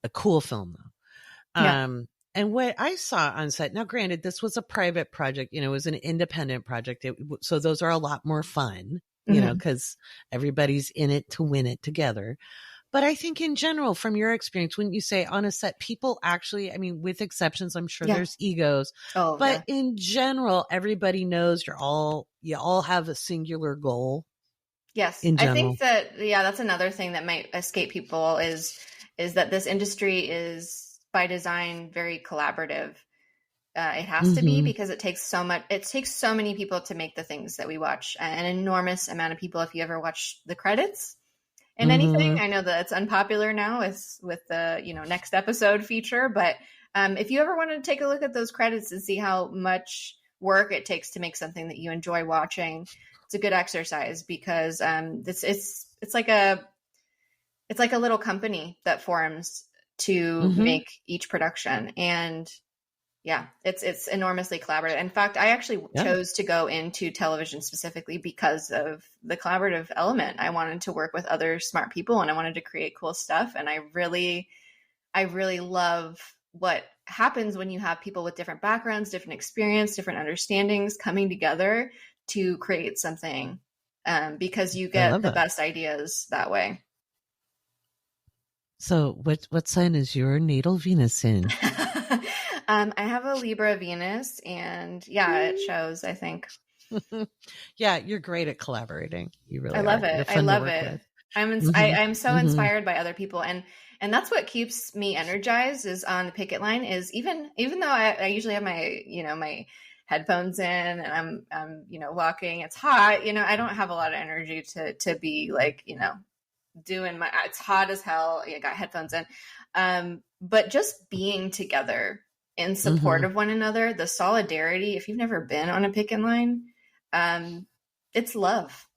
a cool film though. Yeah. And what I saw on set, now granted, this was a private project, it was an independent project. So those are a lot more fun, because everybody's in it to win it together. But I think in general, from your experience, when you say on a set, people actually, I mean, with exceptions, I'm sure there's egos, but in general, everybody knows you all have a singular goal. Yes. I think that, that's another thing that might escape people is that this industry is by design very collaborative. It has to be, because it takes so many people to make the things that we watch, an enormous amount of people. If you ever watch the credits and anything, I know that it's unpopular now with the next episode feature, but if you ever want to take a look at those credits and see how much work it takes to make something that you enjoy watching, it's a good exercise, because it's like a little company that forms to make each production. And yeah, it's enormously collaborative. In fact, I actually chose to go into television specifically because of the collaborative element. I wanted to work with other smart people, and I wanted to create cool stuff. And I really love what happens when you have people with different backgrounds, different experience, different understandings coming together to create something, because you get the best ideas that way. So what sign is your natal Venus in? I have a Libra Venus, and it shows, I think. Yeah, you're great at collaborating. You really I love are. it. I love it. I'm so inspired by other people, and that's what keeps me energized is on the picket line, is even though I usually have my my headphones in and I'm walking, it's hot, I don't have a lot of energy to be like doing my, it's hot as hell, I got headphones in, but just being together in support of one another, the solidarity, if you've never been on a picket line, it's love.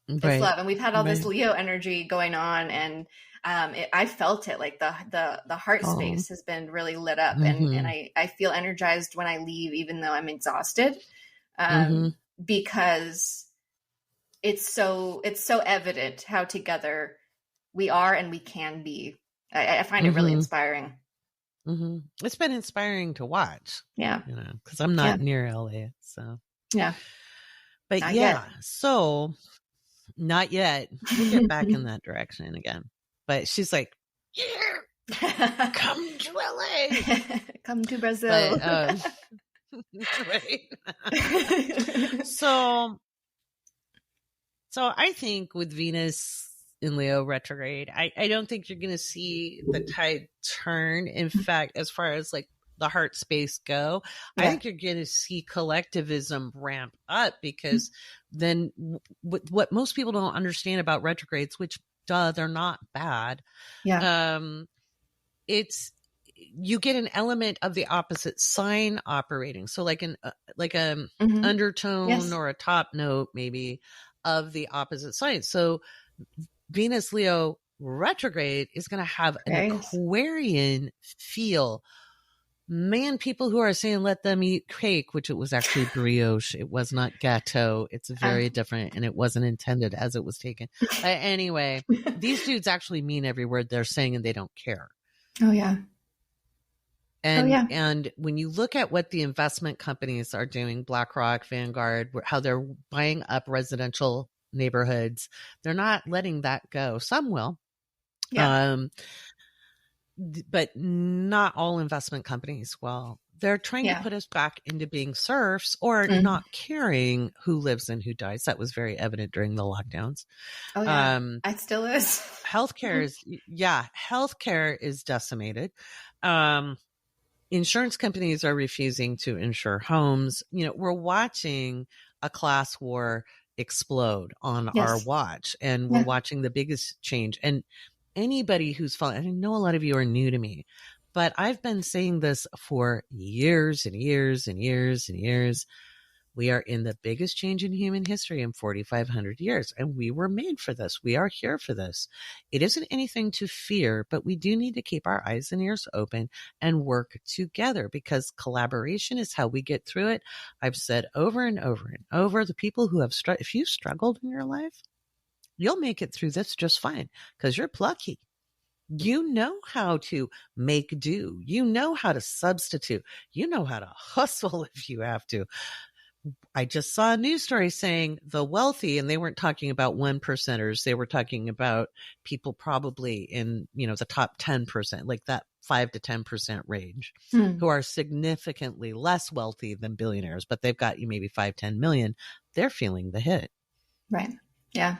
It's love. And we've had all this Leo energy going on, and I felt it, like the heart space has been really lit up, and I feel energized when I leave, even though I'm exhausted, because it's so evident how together we are and we can be. I find it really inspiring. It's been inspiring to watch. Yeah. You know, because I'm not near LA. So, yeah. But Not yeah, yet. so not yet. We'll get back in that direction again. But she's like, come to LA. Come to Brazil. But, right. So I think with Venus in Leo retrograde, I don't think you're going to see the tide turn. In fact, as far as like the heart space go, I think you're going to see collectivism ramp up, because then what most people don't understand about retrogrades, which they're not bad. Yeah. It's, you get an element of the opposite sign operating. So like an undertone or a top note maybe of the opposite sign. So Venus Leo retrograde is going to have an Aquarian feel. Man, people who are saying let them eat cake, which it was actually brioche. It was not gâteau. It's very different, and it wasn't intended as it was taken. Anyway, these dudes actually mean every word they're saying, and they don't care. Oh, yeah. And when you look at what the investment companies are doing, BlackRock, Vanguard, how they're buying up residential neighborhoods, they're not letting that go. Some will. Yeah. But not all investment companies will. They're trying to put us back into being serfs or not caring who lives and who dies. That was very evident during the lockdowns. Oh, yeah. It still is. Healthcare is decimated. Insurance companies are refusing to insure homes. You know, we're watching a class war explode on our watch, and we're watching the biggest change. And anybody who's following, I know a lot of you are new to me, but I've been saying this for years and years and years and years. We are in the biggest change in human history in 4,500 years, and we were made for this. We are here for this. It isn't anything to fear, but we do need to keep our eyes and ears open and work together, because collaboration is how we get through it. I've said over and over and over, the people who have if you struggled in your life, you'll make it through this just fine, because you're plucky. You know how to make do. You know how to substitute. You know how to hustle if you have to. I just saw a news story saying the wealthy, and they weren't talking about 1%ers. They were talking about people probably in, the top 10%, like that 5 to 10% range, who are significantly less wealthy than billionaires, but they've got maybe 5-10 million. They're feeling the hit. Right. Yeah.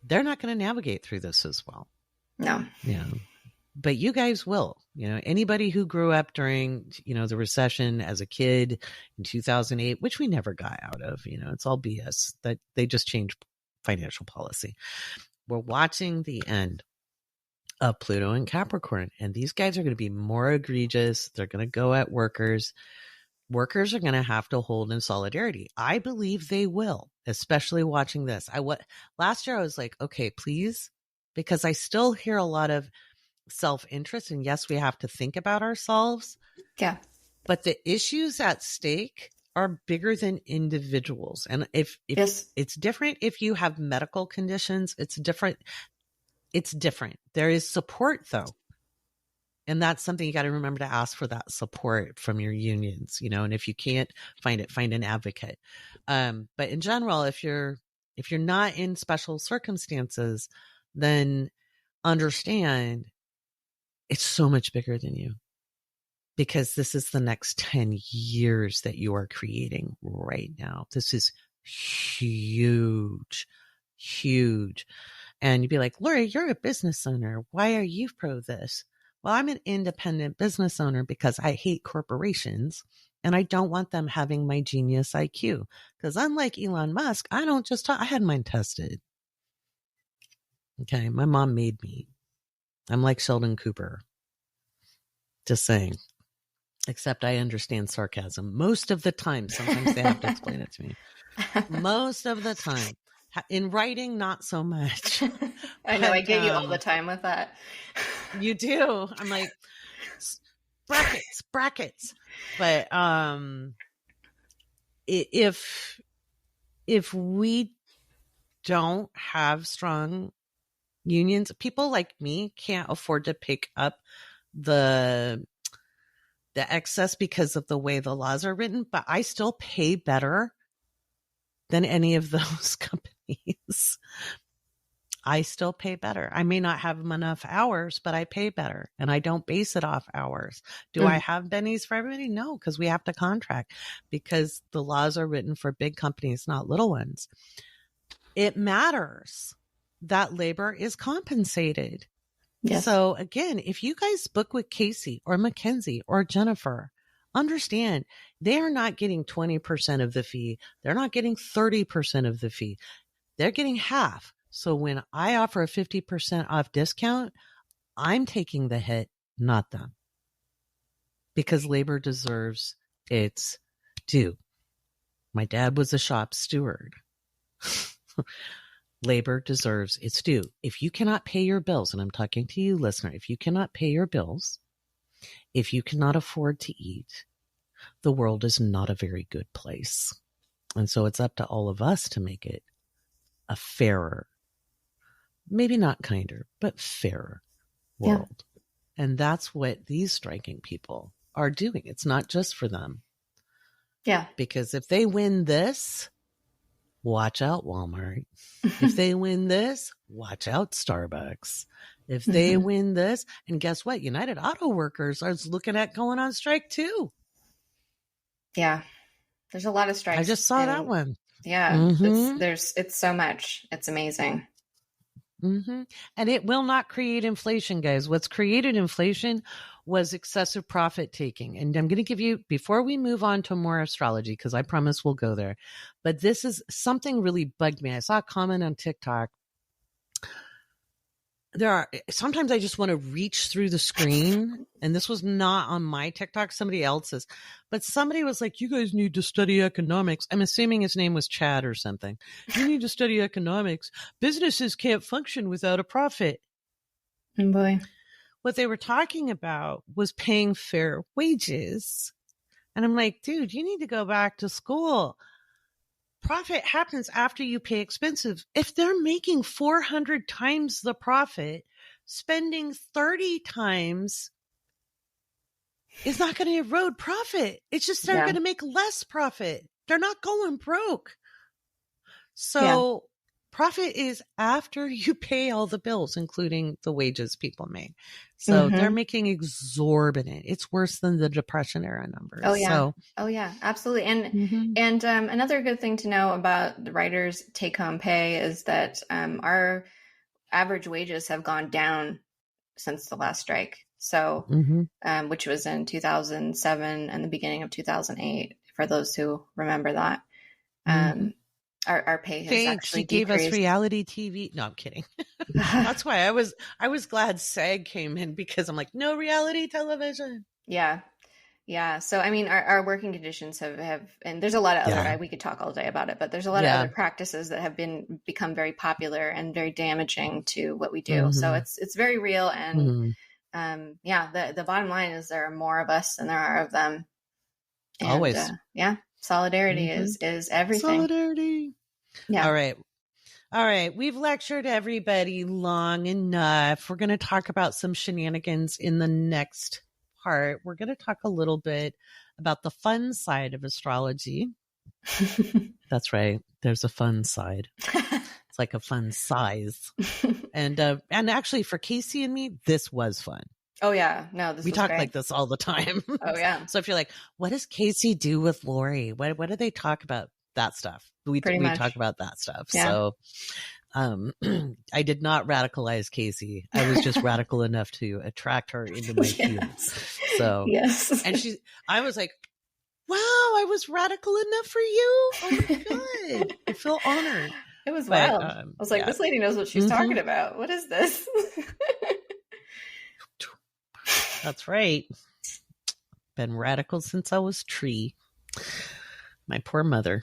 They're not going to navigate through this as well. No. Yeah. But you guys will. Anybody who grew up during, the recession as a kid in 2008, which we never got out of, it's all BS, that they just changed financial policy. We're watching the end of Pluto and Capricorn, and these guys are going to be more egregious. They're going to go at workers. Workers are going to have to hold in solidarity. I believe they will, especially watching this. Last year I was like, okay, please, because I still hear a lot of self-interest, and yes, we have to think about ourselves. Yeah. But the issues at stake are bigger than individuals. And if it's different, if you have medical conditions, it's different. It's different. There is support though. And that's something you got to remember to ask for, that support from your unions, and if you can't find it, find an advocate. But in general, if you're not in special circumstances, then understand it's so much bigger than you, because this is the next 10 years that you are creating right now. This is huge, huge. And you'd be like, Lori, you're a business owner. Why are you pro this? Well, I'm an independent business owner because I hate corporations, and I don't want them having my genius IQ. Because unlike Elon Musk, I don't just talk. I had mine tested. Okay. My mom made me. I'm like Sheldon Cooper. Just saying. Except I understand sarcasm most of the time. Sometimes they have to explain it to me. Most of the time. In writing, not so much. I know. I get you all the time with that. You do. I'm like, brackets. But if we don't have strong unions, people like me can't afford to pick up the the excess because of the way the laws are written, but I still pay better than any of those companies. I still pay better. I may not have enough hours, but I pay better, and I don't base it off hours. Do I have bennies for everybody? No, because we have to contract, because the laws are written for big companies, not little ones. It matters that labor is compensated. Yes. So again, if you guys book with Kaycee or Mackenzie or Jennifer, understand they are not getting 20% of the fee. They're not getting 30% of the fee. They're getting half. So when I offer a 50% off discount, I'm taking the hit, not them. Because labor deserves its due. My dad was a shop steward. Labor deserves its due. If you cannot pay your bills, and I'm talking to you, listener, if you cannot pay your bills, if you cannot afford to eat, the world is not a very good place. And so it's up to all of us to make it a fairer, maybe not kinder, but fairer world. Yeah. And that's what these striking people are doing. It's not just for them. Yeah. Because if they win this, watch out, Walmart. If they win this, watch out, Starbucks. If they win this, and guess what? United Auto Workers are looking at going on strike too. Yeah. There's a lot of strikes. I just saw that one. Yeah. It's so much. It's amazing. And it will not create inflation, guys. What's created inflation was excessive profit taking. And I'm going to give you, before we move on to more astrology, because I promise we'll go there, but this is something really bugged me. I saw a comment on TikTok. Sometimes I just want to reach through the screen, and this was not on my TikTok, somebody else's, but somebody was like, you guys need to study economics. I'm assuming his name was Chad or something. You need to study economics. Businesses can't function without a profit. Oh boy. What they were talking about was paying fair wages. And I'm like, dude, you need to go back to school. Profit happens after you pay expenses. If they're making 400 times the profit, spending 30 times is not going to erode profit. It's just they're going to make less profit. They're not going broke. So profit is after you pay all the bills, including the wages people make. So they're making exorbitant. It's worse than the Depression era numbers. Oh yeah. So, oh yeah, absolutely. And another good thing to know about the writers' take-home pay is that our average wages have gone down since the last strike. So, which was in 2007 and the beginning of 2008, for those who remember that. Our pay has actually decreased. Gave us reality TV. No, I'm kidding. That's why I was glad SAG came in, because I'm like, no reality television. Yeah. Yeah. So, I mean, our working conditions have, and there's a lot of other, we could talk all day about it, but there's a lot of other practices that have become very popular and very damaging to what we do. So it's very real. And, the bottom line is there are more of us than there are of them. And, always. Solidarity is everything. Solidarity. Yeah. All right. We've lectured everybody long enough. We're going to talk about some shenanigans in the next part. We're going to talk a little bit about the fun side of astrology. That's right. There's a fun side. It's like a fun size. And actually for Kaycee and me, this was fun. Oh yeah. No, we talk great. Like this all the time. Oh yeah. So if you're like, what does Kaycee do with Lori? What do they talk about? That stuff. We talk about that stuff. Yeah. So I did not radicalize Kaycee. I was just radical enough to attract her into my fields. So and I was like, wow, I was radical enough for you. Oh my God. I feel honored. It was wild. I was like, this lady knows what she's talking about. What is this? That's right. Been radical since I was tree. My poor mother.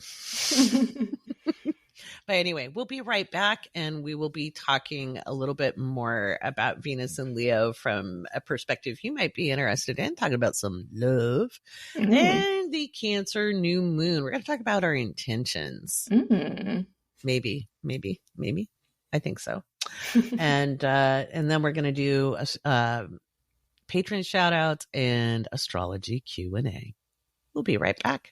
But anyway, we'll be right back, and we will be talking a little bit more about Venus and Leo from a perspective you might be interested in, talking about some love and the Cancer new moon. We're going to talk about our intentions. Maybe. I think so. And then we're going to do patron shoutouts, and astrology Q&A. We'll be right back.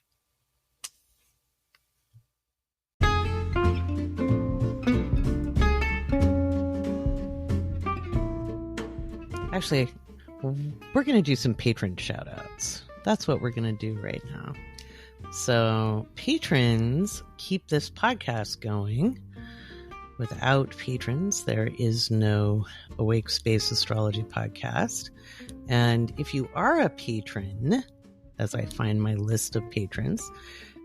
Actually, we're going to do some patron shoutouts. That's what we're going to do right now. So patrons keep this podcast going. Without patrons, there is no Awake Space Astrology Podcast. And if you are a patron, as I find my list of patrons,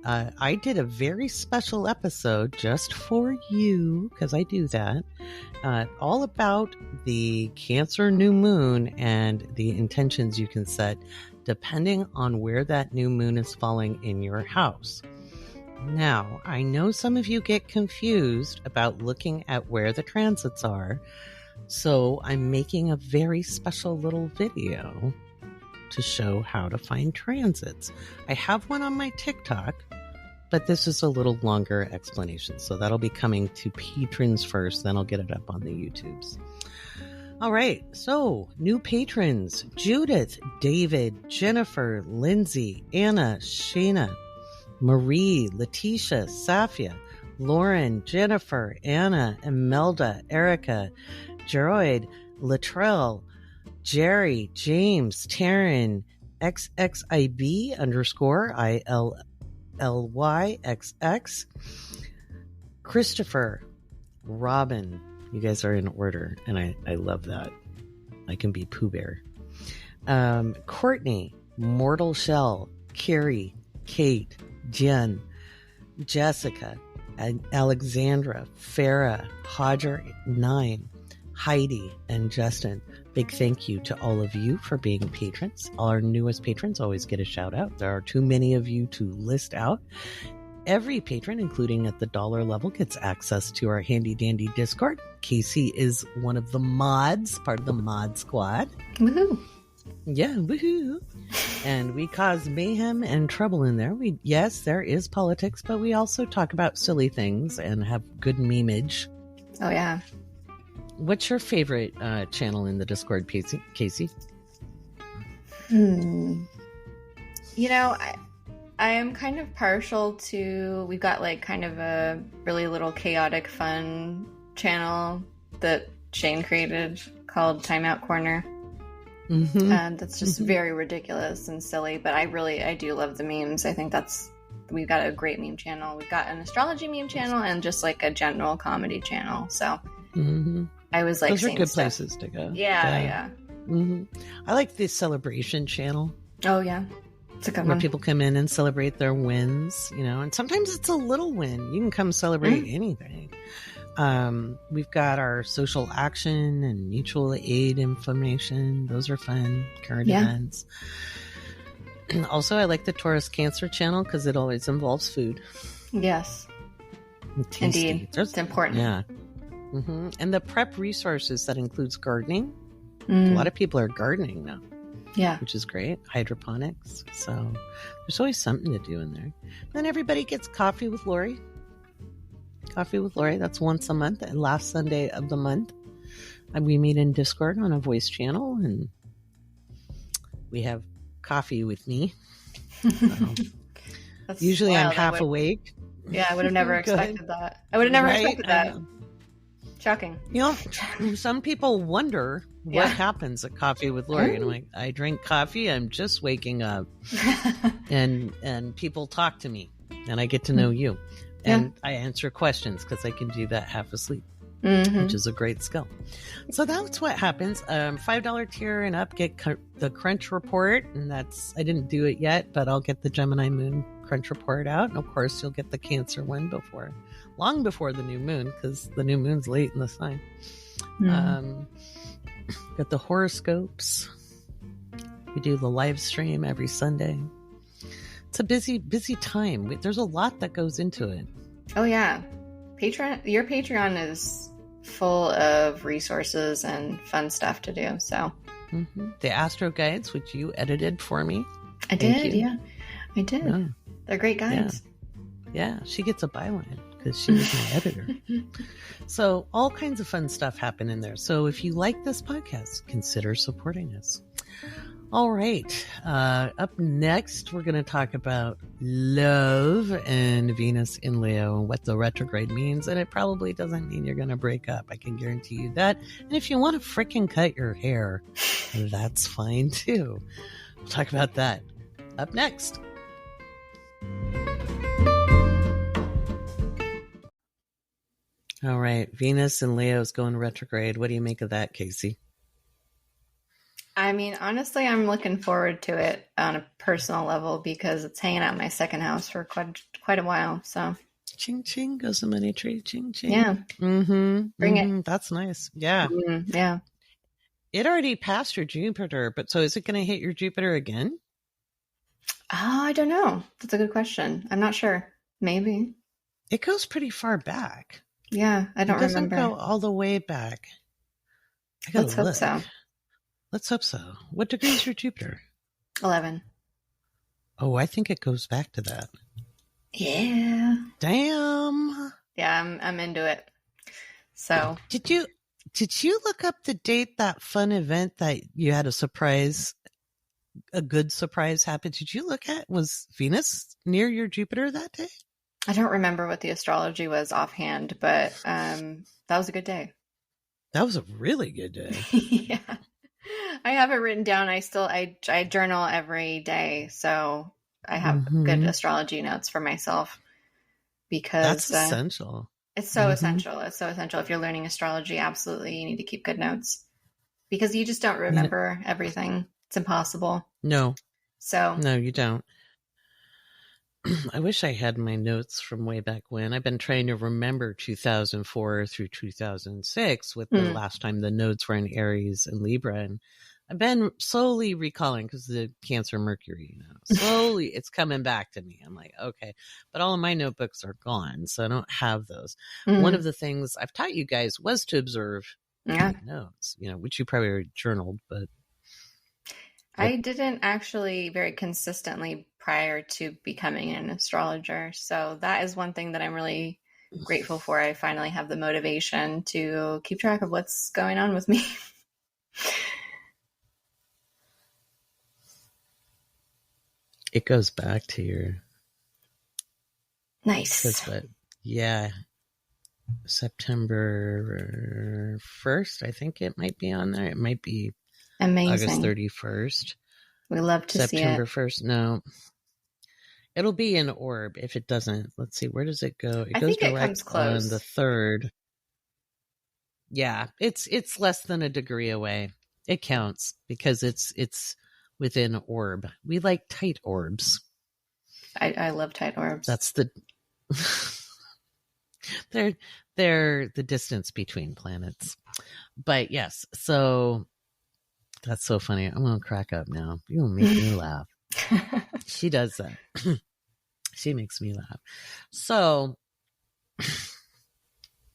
I did a very special episode just for you, because I do that, all about the Cancer new moon and the intentions you can set depending on where that new moon is falling in your house. Now, I know some of you get confused about looking at where the transits are, so I'm making a very special little video to show how to find transits. I have one on my TikTok, but this is a little longer explanation, so that'll be coming to patrons first, then I'll get it up on the YouTubes. All right, so new patrons: Judith, David, Jennifer, Lindsay, Anna, Shayna, Marie, Letitia, Safia, Lauren, Jennifer, Anna, Imelda, Erica, Jeroid, Latrell, Jerry, James, Taryn, XXIB_ILLYXX, Christopher, Robin. You guys are in order, and I love that. I can be Pooh Bear. Courtney, Mortal Shell, Carrie, Kate, Jen, Jessica, Alexandra, Farah, Hodger 9, Heidi, and Justin. Big thank you to all of you for being patrons. All our newest patrons always get a shout out. There are too many of you to list out. Every patron, including at the $1 level, gets access to our handy dandy Discord. Kaycee is one of the mods, part of the mod squad. Woohoo! Yeah, woohoo! And we cause mayhem and trouble in there. Yes, there is politics, but we also talk about silly things and have good memeage. Oh, yeah. What's your favorite channel in the Discord, Kaycee? You know, I am kind of partial to, we've got like kind of a really little chaotic fun channel that Shane created called Timeout Corner. Mm-hmm. And that's just very ridiculous and silly, but I do love the memes. I think we've got a great meme channel. We've got an astrology meme channel and just like a general comedy channel. So I was like, those are good places to go. Yeah. Mm-hmm. I like the celebration channel. Oh yeah. It's a good where one. People come in and celebrate their wins, and sometimes it's a little win. You can come celebrate anything. We've got our social action and mutual aid information. Those are fun. Current events. And also, I like the Taurus Cancer channel because it always involves food. Yes. Indeed. It's important. Yeah. Mm-hmm. And the prep resources, that includes gardening. A lot of people are gardening now. Yeah. Which is great. Hydroponics. So there's always something to do in there. Then everybody gets coffee with Lori. Coffee with Lori. That's once a month, and last Sunday of the month. And we meet in Discord on a voice channel, and we have coffee with me. Usually wild. I'm half awake. Yeah, I would have never expected that. I would have never expected that. Shocking. Some people wonder what happens at Coffee with Lori. And I'm like, I drink coffee. I'm just waking up. and people talk to me, and I get to know you. And I answer questions because I can do that half asleep, which is a great skill. So that's what happens. $5 tier and up get the Crunch Report. And I didn't do it yet, but I'll get the Gemini Moon Crunch Report out. And of course, you'll get the Cancer one long before the new moon, because the new moon's late in the sign. Got the horoscopes. We do the live stream every Sunday. It's a busy time. There's a lot that goes into it. Oh yeah. Your Patreon is full of resources and fun stuff to do. So the Astro Guides, which you edited for me. I did. Yeah. They're great guides. Yeah. She gets a byline because she was my editor. So all kinds of fun stuff happen in there. So if you like this podcast, consider supporting us. All right. Up next, we're going to talk about love and Venus in Leo and what the retrograde means. And it probably doesn't mean you're going to break up. I can guarantee you that. And if you want to frickin' cut your hair, that's fine too. We'll talk about that up next. All right. Venus and Leo is going retrograde. What do you make of that, Kaycee? I mean, honestly, I'm looking forward to it on a personal level because it's hanging out in my second house for quite a while. So, ching ching goes the money tree. Ching ching. Yeah. Bring it. That's nice. Yeah. Yeah. It already passed your Jupiter, but so is it going to hit your Jupiter again? Oh, I don't know. That's a good question. I'm not sure. Maybe. It goes pretty far back. Yeah, I don't remember. It doesn't go all the way back. Let's hope so. Let's hope so. What degree is your Jupiter? 11. Oh, I think it goes back to that. Yeah. Damn. Yeah, I'm into it. So did you look up the date that fun event that you had a good surprise happened? Did you look at, was Venus near your Jupiter that day? I don't remember what the astrology was offhand, but that was a good day. That was a really good day. Yeah. I have it written down. I journal every day, so I have good astrology notes for myself because that's essential. It's so essential. It's so essential. If you're learning astrology, absolutely, you need to keep good notes because you just don't remember everything. It's impossible. No, you don't. I wish I had my notes from way back when. I've been trying to remember 2004 through 2006 with the last time the nodes were in Aries and Libra. And I've been slowly recalling because the Cancer Mercury, slowly it's coming back to me. I'm like, okay, but all of my notebooks are gone. So I don't have those. One of the things I've taught you guys was to observe notes, which you probably already journaled, but. I didn't actually very consistently prior to becoming an astrologer. So that is one thing that I'm really grateful for. I finally have the motivation to keep track of what's going on with me. It goes back to your... Nice. September 1st, I think it might be on there. It might be amazing. August 31st. We love to see it. September 1st. No. It'll be in orb if it doesn't. Let's see. Where does it go? It goes direct comes close. On the 3rd. Yeah. It's less than a degree away. It counts because it's within orb. We like tight orbs. I love tight orbs. That's the they're the distance between planets. But yes, so that's so funny. I'm gonna crack up now. You'll make me laugh. She does that. She makes me laugh. So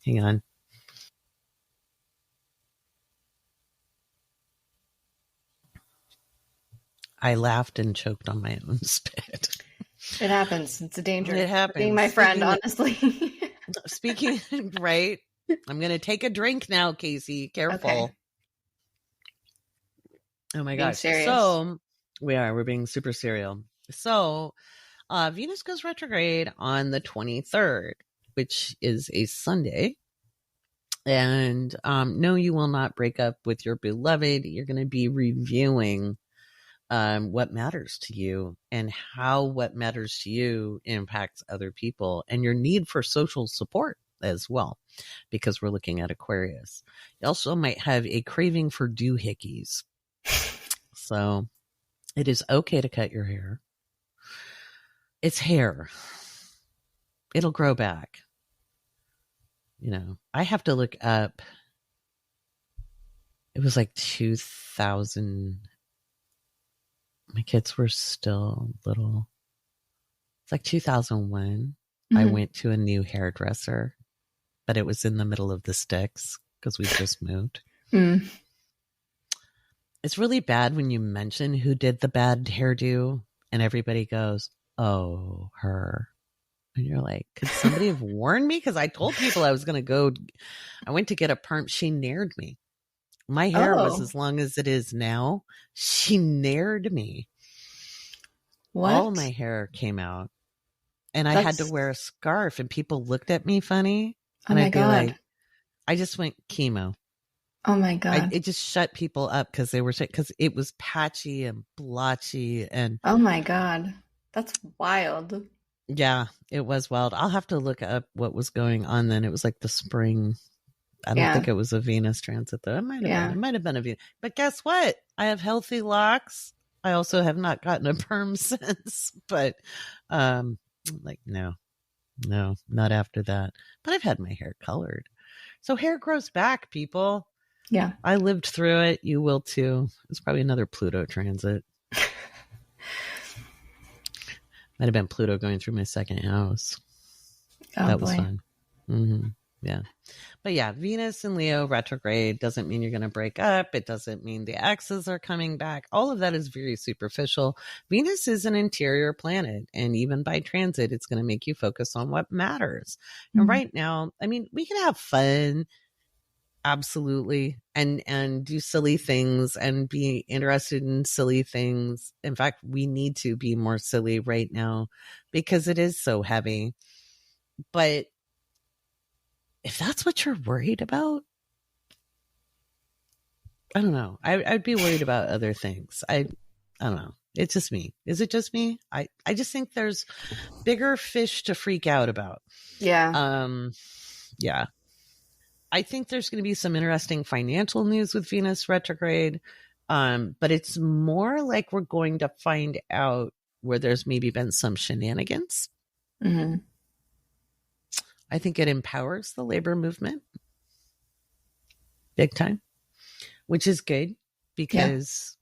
hang on. I laughed and choked on my own spit. It happens. It's a danger. It happens. Being my friend, honestly. Speaking, right? I'm going to take a drink now, Kaycee. Careful. Okay. Oh my gosh. Serious. So we're being super serial. So Venus goes retrograde on the 23rd, which is a Sunday. And no, you will not break up with your beloved. You're going to be reviewing what matters to you and how what matters to you impacts other people and your need for social support as well, because we're looking at Aquarius. You also might have a craving for doohickeys. So it is okay to cut your hair. It's hair. It'll grow back. I have to look up. It was like 2000. My kids were still little. It's like 2001. Mm-hmm. I went to a new hairdresser, but it was in the middle of the sticks because we just moved. Mm. It's really bad when you mention who did the bad hairdo and everybody goes, oh, her. And you're like, could somebody have warned me? Because I told people I was going to go. I went to get a perm. She nared me. My hair was Oh, as long as it is now. She nared me. All of what? my hair came out, and I had to That's, wear a scarf, and people looked at me funny, oh and my I'd be God. like, I just went chemo. Oh my God. It just shut people up because they were sick, because it was patchy and blotchy, and Oh my God. That's wild. yeah, it was wild. I'll have to look up what was going on then. It was like the spring. I don't Yeah. think it was a Venus transit though. It might have been. Yeah. It might have been a Venus. But guess what? I have healthy locks. I also have not gotten a perm since. But like no, not after that. But I've had my hair colored. So hair grows back, people. Yeah. I lived through it. You will too. It's probably another Pluto transit. Might have been Pluto going through my second house. Oh That was boy. fun. Yeah. But yeah, Venus in Leo retrograde doesn't mean you're going to break up. It doesn't mean the exes are coming back. All of that is very superficial. Venus is an interior planet, and even by transit, it's going to make you focus on what matters. And Mhm. right now, I mean, we can have fun, absolutely, and do silly things and be interested in silly things. In fact, we need to be more silly right now because it is so heavy. But if that's what you're worried about, I don't know. I'd be worried about other things. I don't know. It's just me. Is it just me? I just think there's bigger fish to freak out about. Yeah. Yeah. I think there's going to be some interesting financial news with Venus retrograde. But it's more like we're going to find out where there's maybe been some shenanigans. Hmm. I think it empowers the labor movement big time, which is good Yeah. because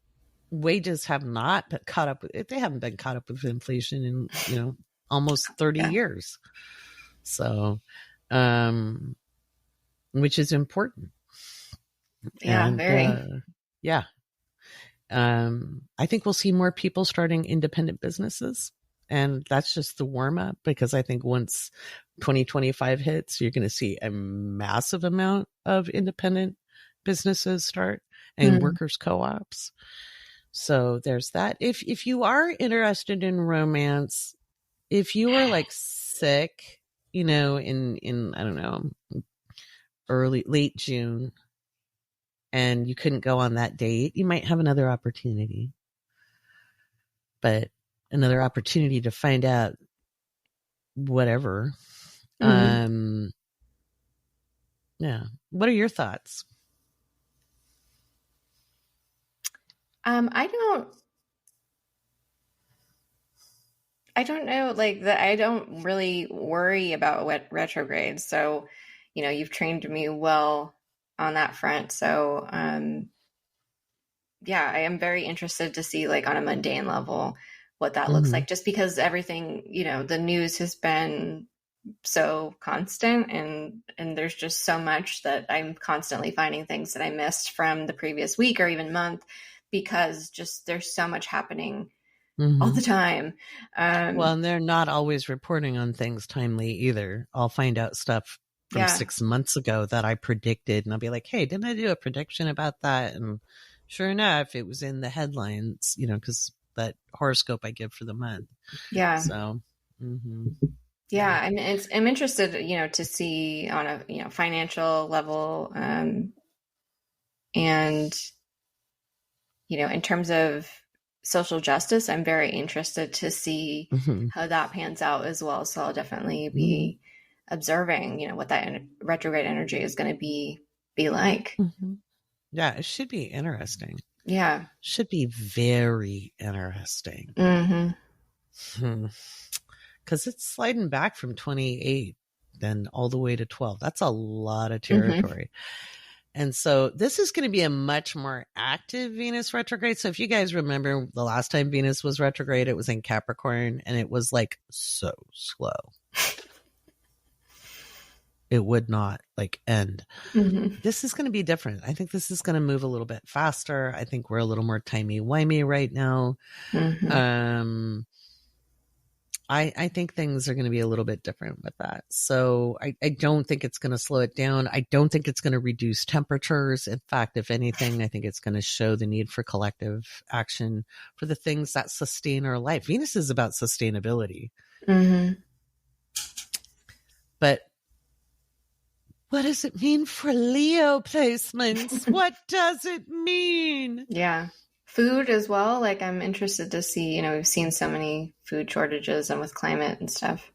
wages have not been caught up with, they haven't been caught up with inflation in, almost 30 Yeah. years. So, which is important. Yeah. And, Very. yeah, I think we'll see more people starting independent businesses. And that's just the warm up, because I think once 2025 hits, you're going to see a massive amount of independent businesses start and Mm. workers co-ops. So there's that. If you are interested in romance, if you are like sick, in I don't know, late June, and you couldn't go on that date, you might have another opportunity. But another opportunity to find out whatever. Mm. Yeah. What are your thoughts? I don't know, like that. I don't really worry about what retrograde. So, you've trained me well on that front. So, yeah, I am very interested to see, like, on a mundane level, what that looks Mm-hmm. like, just because everything, the news has been so constant, and there's just so much that I'm constantly finding things that I missed from the previous week or even month, because just there's so much happening all the time. Well, and they're not always reporting on things timely either. I'll find out stuff from Yeah. 6 months ago that I predicted, and I'll be like, hey, didn't I do a prediction about that? And sure enough, it was in the headlines, because that horoscope I give for the month. Yeah. So, Yeah. I mean, I'm interested, to see on a, financial level, and, in terms of social justice, I'm very interested to see how that pans out as well. So I'll definitely be observing, what that retrograde energy is going to be like. Yeah, it should be interesting. Yeah. Should be very interesting. Mm-hmm. Because it's sliding back from 28 then all the way to 12. That's a lot of territory. And so this is going to be a much more active Venus retrograde. So if you guys remember the last time Venus was retrograde, it was in Capricorn, and it was like so slow. It would not like end. This is going to be different. I think this is going to move a little bit faster. I think we're a little more timey-wimey right now. I think things are going to be a little bit different with that. So I don't think it's going to slow it down. I don't think it's going to reduce temperatures. In fact, if anything, I think it's going to show the need for collective action for the things that sustain our life. Venus is about sustainability. Mm-hmm. But what does it mean for Leo placements? What does it mean? Yeah. Food as well. Like, I'm interested to see, you know, we've seen so many food shortages and with climate and stuff.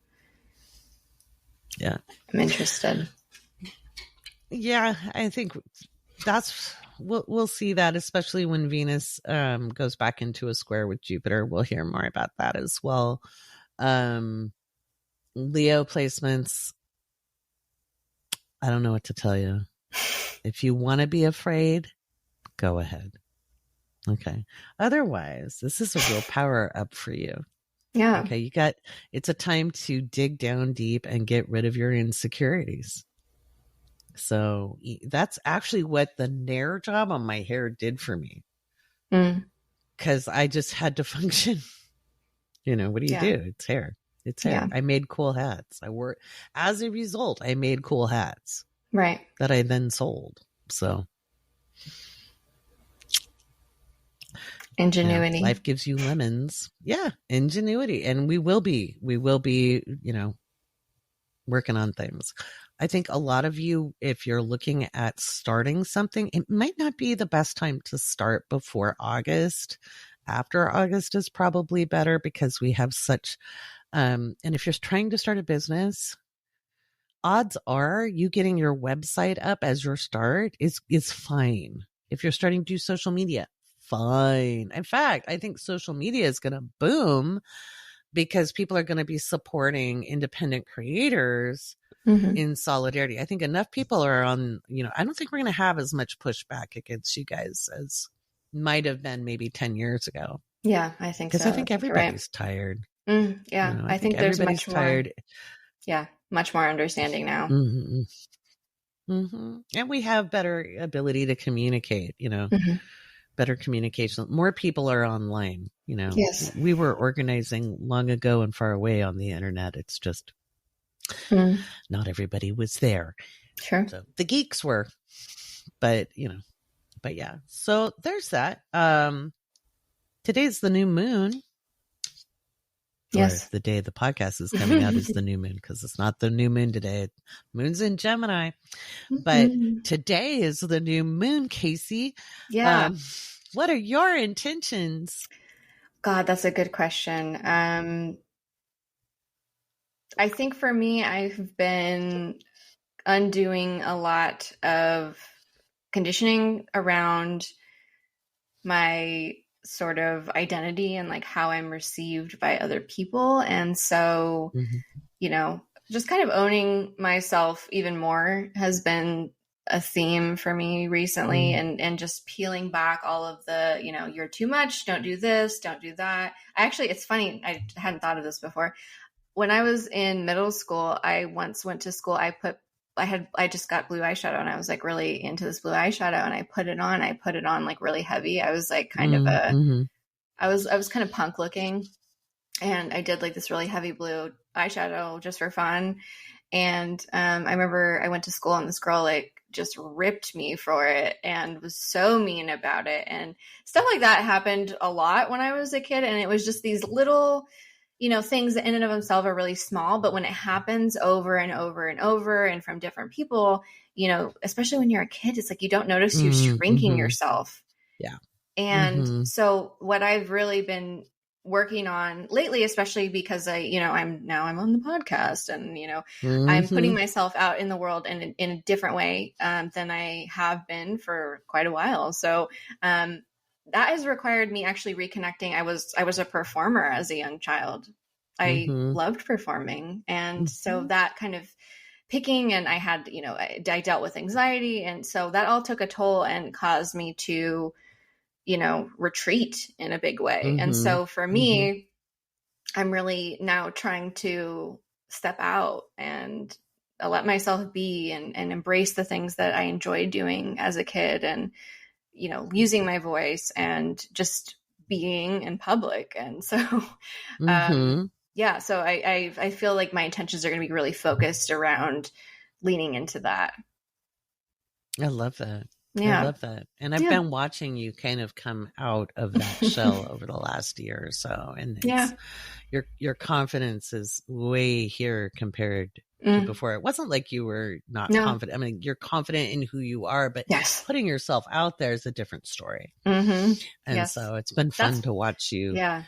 Yeah. I'm interested. Yeah, I think we'll see that, especially when Venus goes back into a square with Jupiter. We'll hear more about that as well. Leo placements, I don't know what to tell you. If you want to be afraid, go ahead. Okay. Otherwise, this is a real power up for you. Yeah. Okay. It's a time to dig down deep and get rid of your insecurities. So that's actually what the Nair job on my hair did for me. Because I just had to function. You know, what do you do? It's hair. It's hair. Yeah. I made cool hats. As a result, I made cool hats. Right. That I then sold. So. Ingenuity. Life gives you lemons. Yeah, ingenuity. And we will be, you know, working on things. I think a lot of you, if you're looking at starting something, it might not be the best time to start before August. After August is probably better because we have such, and if you're trying to start a business, odds are you getting your website up as your start is fine. If you're starting to do social media, fine. In fact, I think social media is going to boom because people are going to be supporting independent creators in solidarity. I think enough people are on, you know, I don't think we're going to have as much pushback against you guys as might have been maybe 10 years ago. Yeah, I think so. Because I think everybody's tired. Yeah, you know, I think there's everybody's much tired. More, yeah, much more understanding now. And we have better ability to communicate, you know. Better communication. More people are online, you know. Yes. We were organizing long ago and far away on the internet. It's just not everybody was there. Sure. So the geeks were, but yeah. So there's that. Today's the new moon. Yes. Or the day the podcast is coming out is the new moon because it's not the new moon today. Moon's in Gemini. But today is the new moon, Kaycee. Yeah. What are your intentions? God, that's a good question. I think for me, I've been undoing a lot of conditioning around my sort of identity and like how I'm received by other people. And so, you know, just kind of owning myself even more has been a theme for me recently, and just peeling back all of the, you know, you're too much, don't do this, don't do that. Actually, it's funny. I hadn't thought of this before. When I was in middle school, I once went to school. I just got blue eyeshadow and I was like really into this blue eyeshadow and I put it on like really heavy. I was like kind of I was kind of punk looking and I did like this really heavy blue eyeshadow just for fun. And I remember I went to school and this girl like just ripped me for it and was so mean about it. And stuff like that happened a lot when I was a kid. And it was just these little, you know, things that in and of themselves are really small, but when it happens over and over and over and from different people, you know, especially when you're a kid, it's like you don't notice you shrinking yourself. Yeah. And so what I've really been working on lately, especially because I'm on the podcast and, you know, I'm putting myself out in the world in a different way than I have been for quite a while. So that has required me actually reconnecting. I was a performer as a young child. I loved performing. And so that kind of picking, and I had, you know, I dealt with anxiety. And so that all took a toll and caused me to, you know, retreat in a big way. And so for me, I'm really now trying to step out and let myself be and embrace the things that I enjoyed doing as a kid and, you know, using my voice and just being in public. And so Yeah. So I feel like my intentions are going to be really focused around leaning into that. I love that. Yeah. I love that. And I've been watching you kind of come out of that shell over the last year or so. And it's, your confidence is way here compared to before. It wasn't like you were not confident. I mean, you're confident in who you are, but putting yourself out there is a different story. And so it's been fun to watch you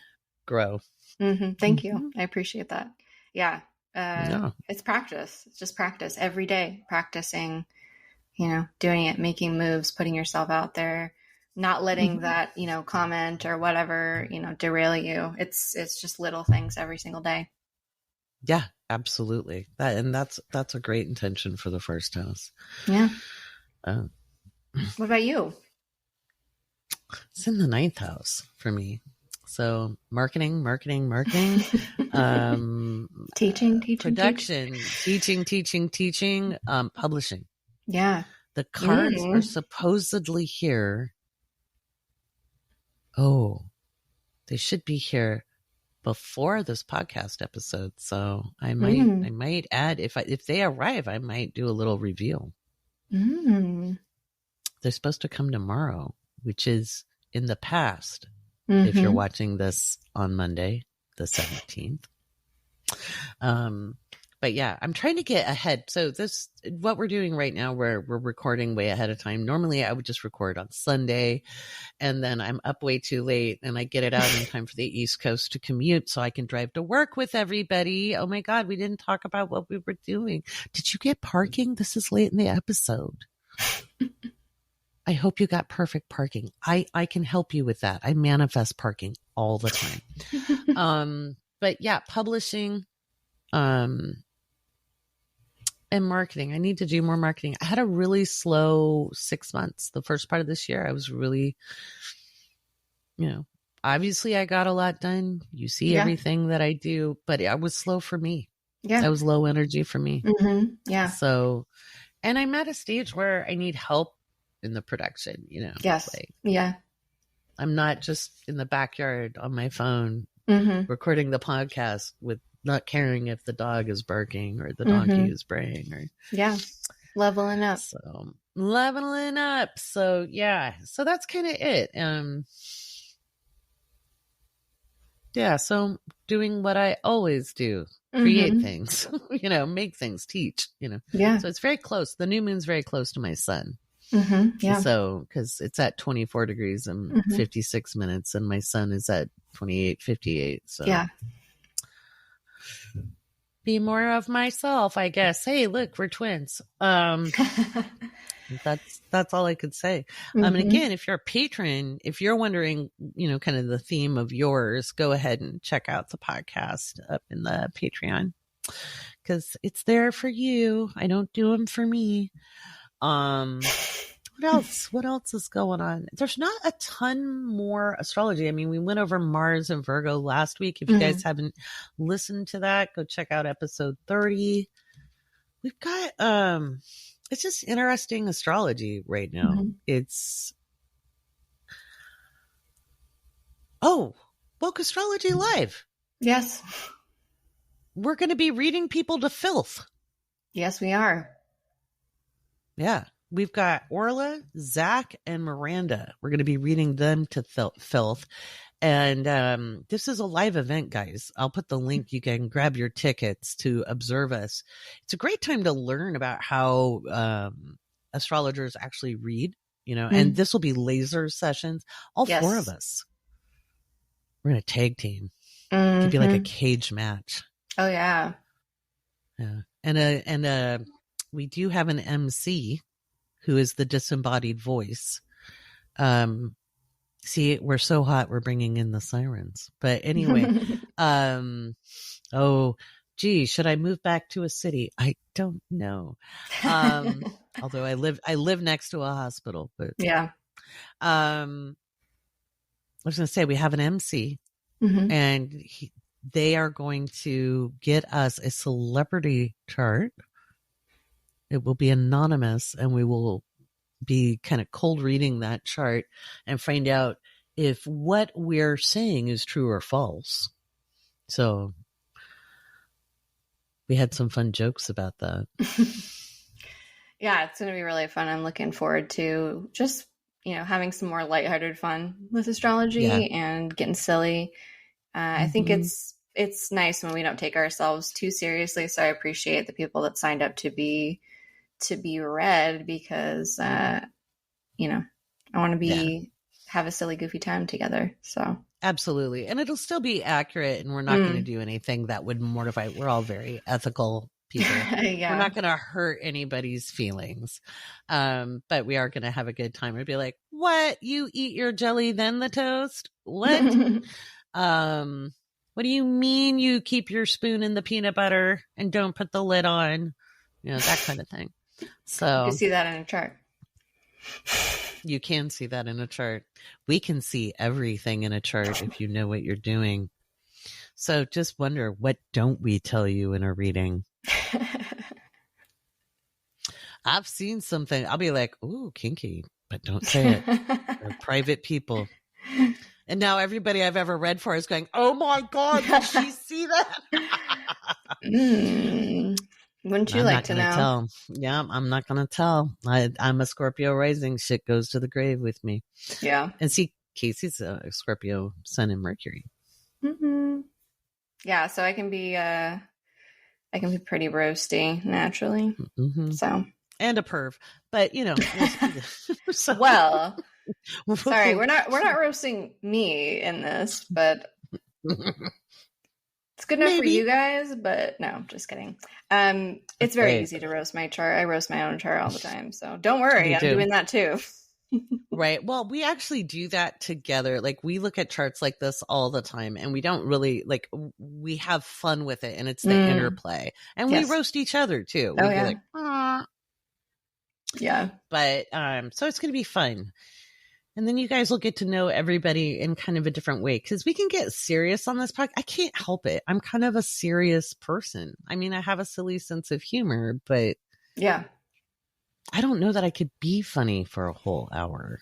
grow. Thank you. I appreciate that. Yeah. It's practice. It's just practice every day, practicing, doing it, making moves, putting yourself out there, not letting that, comment or whatever, derail you. It's just little things every single day. Yeah, absolutely. That's a great intention for the first house. Yeah. What about you? It's in the 9th house for me. So marketing, teaching, production, teaching, publishing. Yeah. The cards are supposedly here. Oh, they should be here before this podcast episode. So I might add, if they arrive, I might do a little reveal. They're supposed to come tomorrow, which is in the past. If you're watching this on Monday, the 17th. But yeah, I'm trying to get ahead. So what we're doing right now, we're recording way ahead of time. Normally I would just record on Sunday, and then I'm up way too late and I get it out in time for the East Coast to commute so I can drive to work with everybody. Oh my God, we didn't talk about what we were doing. Did you get parking? This is late in the episode. I hope you got perfect parking. I can help you with that. I manifest parking all the time. But yeah, publishing, and marketing. I need to do more marketing. I had a really slow 6 months. The first part of this year, I was really, obviously I got a lot done. You see everything that I do, but I was slow for me. Yeah. I was low energy for me. Yeah. So, and I'm at a stage where I need help in the production, Yes. I'm not just in the backyard on my phone recording the podcast with not caring if the dog is barking or the donkey is braying or leveling up. So leveling up. So yeah. So that's kind of it. So doing what I always do. Create things, make things, teach, Yeah. So it's very close. The new moon's very close to my sun. Yeah. So, because it's at 24 degrees and 56 minutes, and my sun is at 28:58. So, yeah. Be more of myself, I guess. Hey, look, we're twins. That's all I could say. And again, if you're a patron, if you're wondering, kind of the theme of yours, go ahead and check out the podcast up in the Patreon because it's there for you. I don't do them for me. What else is going on? There's not a ton more astrology. I mean, we went over Mars and Virgo last week. If you guys haven't listened to that, go check out episode 30. We've got, it's just interesting astrology right now. It's, Woke Astrology Live. Yes. We're going to be reading people to filth. Yes, we are. Yeah. We've got Orla, Zach, and Miranda. We're going to be reading them to filth. And this is a live event, guys. I'll put the link. You can grab your tickets to observe us. It's a great time to learn about how astrologers actually read, and this will be laser sessions. All four of us. We're in a tag team. It could be like a cage match. Oh, yeah. Yeah. And we do have an MC who is the disembodied voice. See, we're so hot, we're bringing in the sirens. But anyway, should I move back to a city? I don't know. Although I live next to a hospital, but yeah. I was going to say we have an MC and they are going to get us a celebrity chart. It will be anonymous, and we will be kind of cold reading that chart and find out if what we're saying is true or false. So We had some fun jokes about that. Yeah, it's going to be really fun. I'm looking forward to just, having some more lighthearted fun with astrology and getting silly. I think it's nice when we don't take ourselves too seriously. So I appreciate the people that signed up to be read because, I want to have a silly, goofy time together. So absolutely. And it'll still be accurate, and we're not going to do anything that would mortify. We're all very ethical people. Yeah. We're not going to hurt anybody's feelings. But we are going to have a good time. We'd be like, what? You eat your jelly, then the toast? What? What do you mean you keep your spoon in the peanut butter and don't put the lid on? That kind of thing. So you can see that in a chart. You can see that in a chart. We can see everything in a chart if you know what you're doing. So just wonder, what don't we tell you in a reading? I've seen something. I'll be like, ooh, kinky, but don't say it. They're private people. And now everybody I've ever read for is going, oh my God, did she see that? Wouldn't you like to know? Tell. Yeah, I'm not going to tell. I'm a Scorpio rising. Shit goes to the grave with me. Yeah. And see, Kaycee's a Scorpio sun and Mercury. Mm-hmm. Yeah, so I can be pretty roasty naturally. Mm-hmm. So. And a perv, but so. Well, sorry, we're not roasting me in this, but it's good enough for you guys. But no, just kidding. It's very easy to roast my chart. I roast my own chart all the time, so don't worry, I'm doing that too. Right. Well, we actually do that together. Like, we look at charts like this all the time, and we don't really we have fun with it, and it's the interplay, and we roast each other too. We'd be like, ah. Yeah. But so it's going to be fun. And then you guys will get to know everybody in kind of a different way, because we can get serious on this podcast. I can't help it. I'm kind of a serious person. I mean, I have a silly sense of humor, but yeah, I don't know that I could be funny for a whole hour.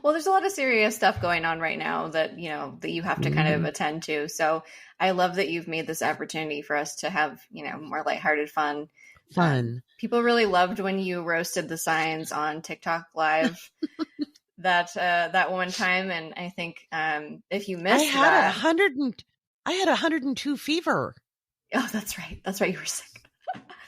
Well, there's a lot of serious stuff going on right now that, that you have to kind of attend to. So I love that you've made this opportunity for us to have, more lighthearted fun. People really loved when you roasted the signs on TikTok Live that one time, and I think if you missed I had 102 fever. Oh, that's right. You were sick.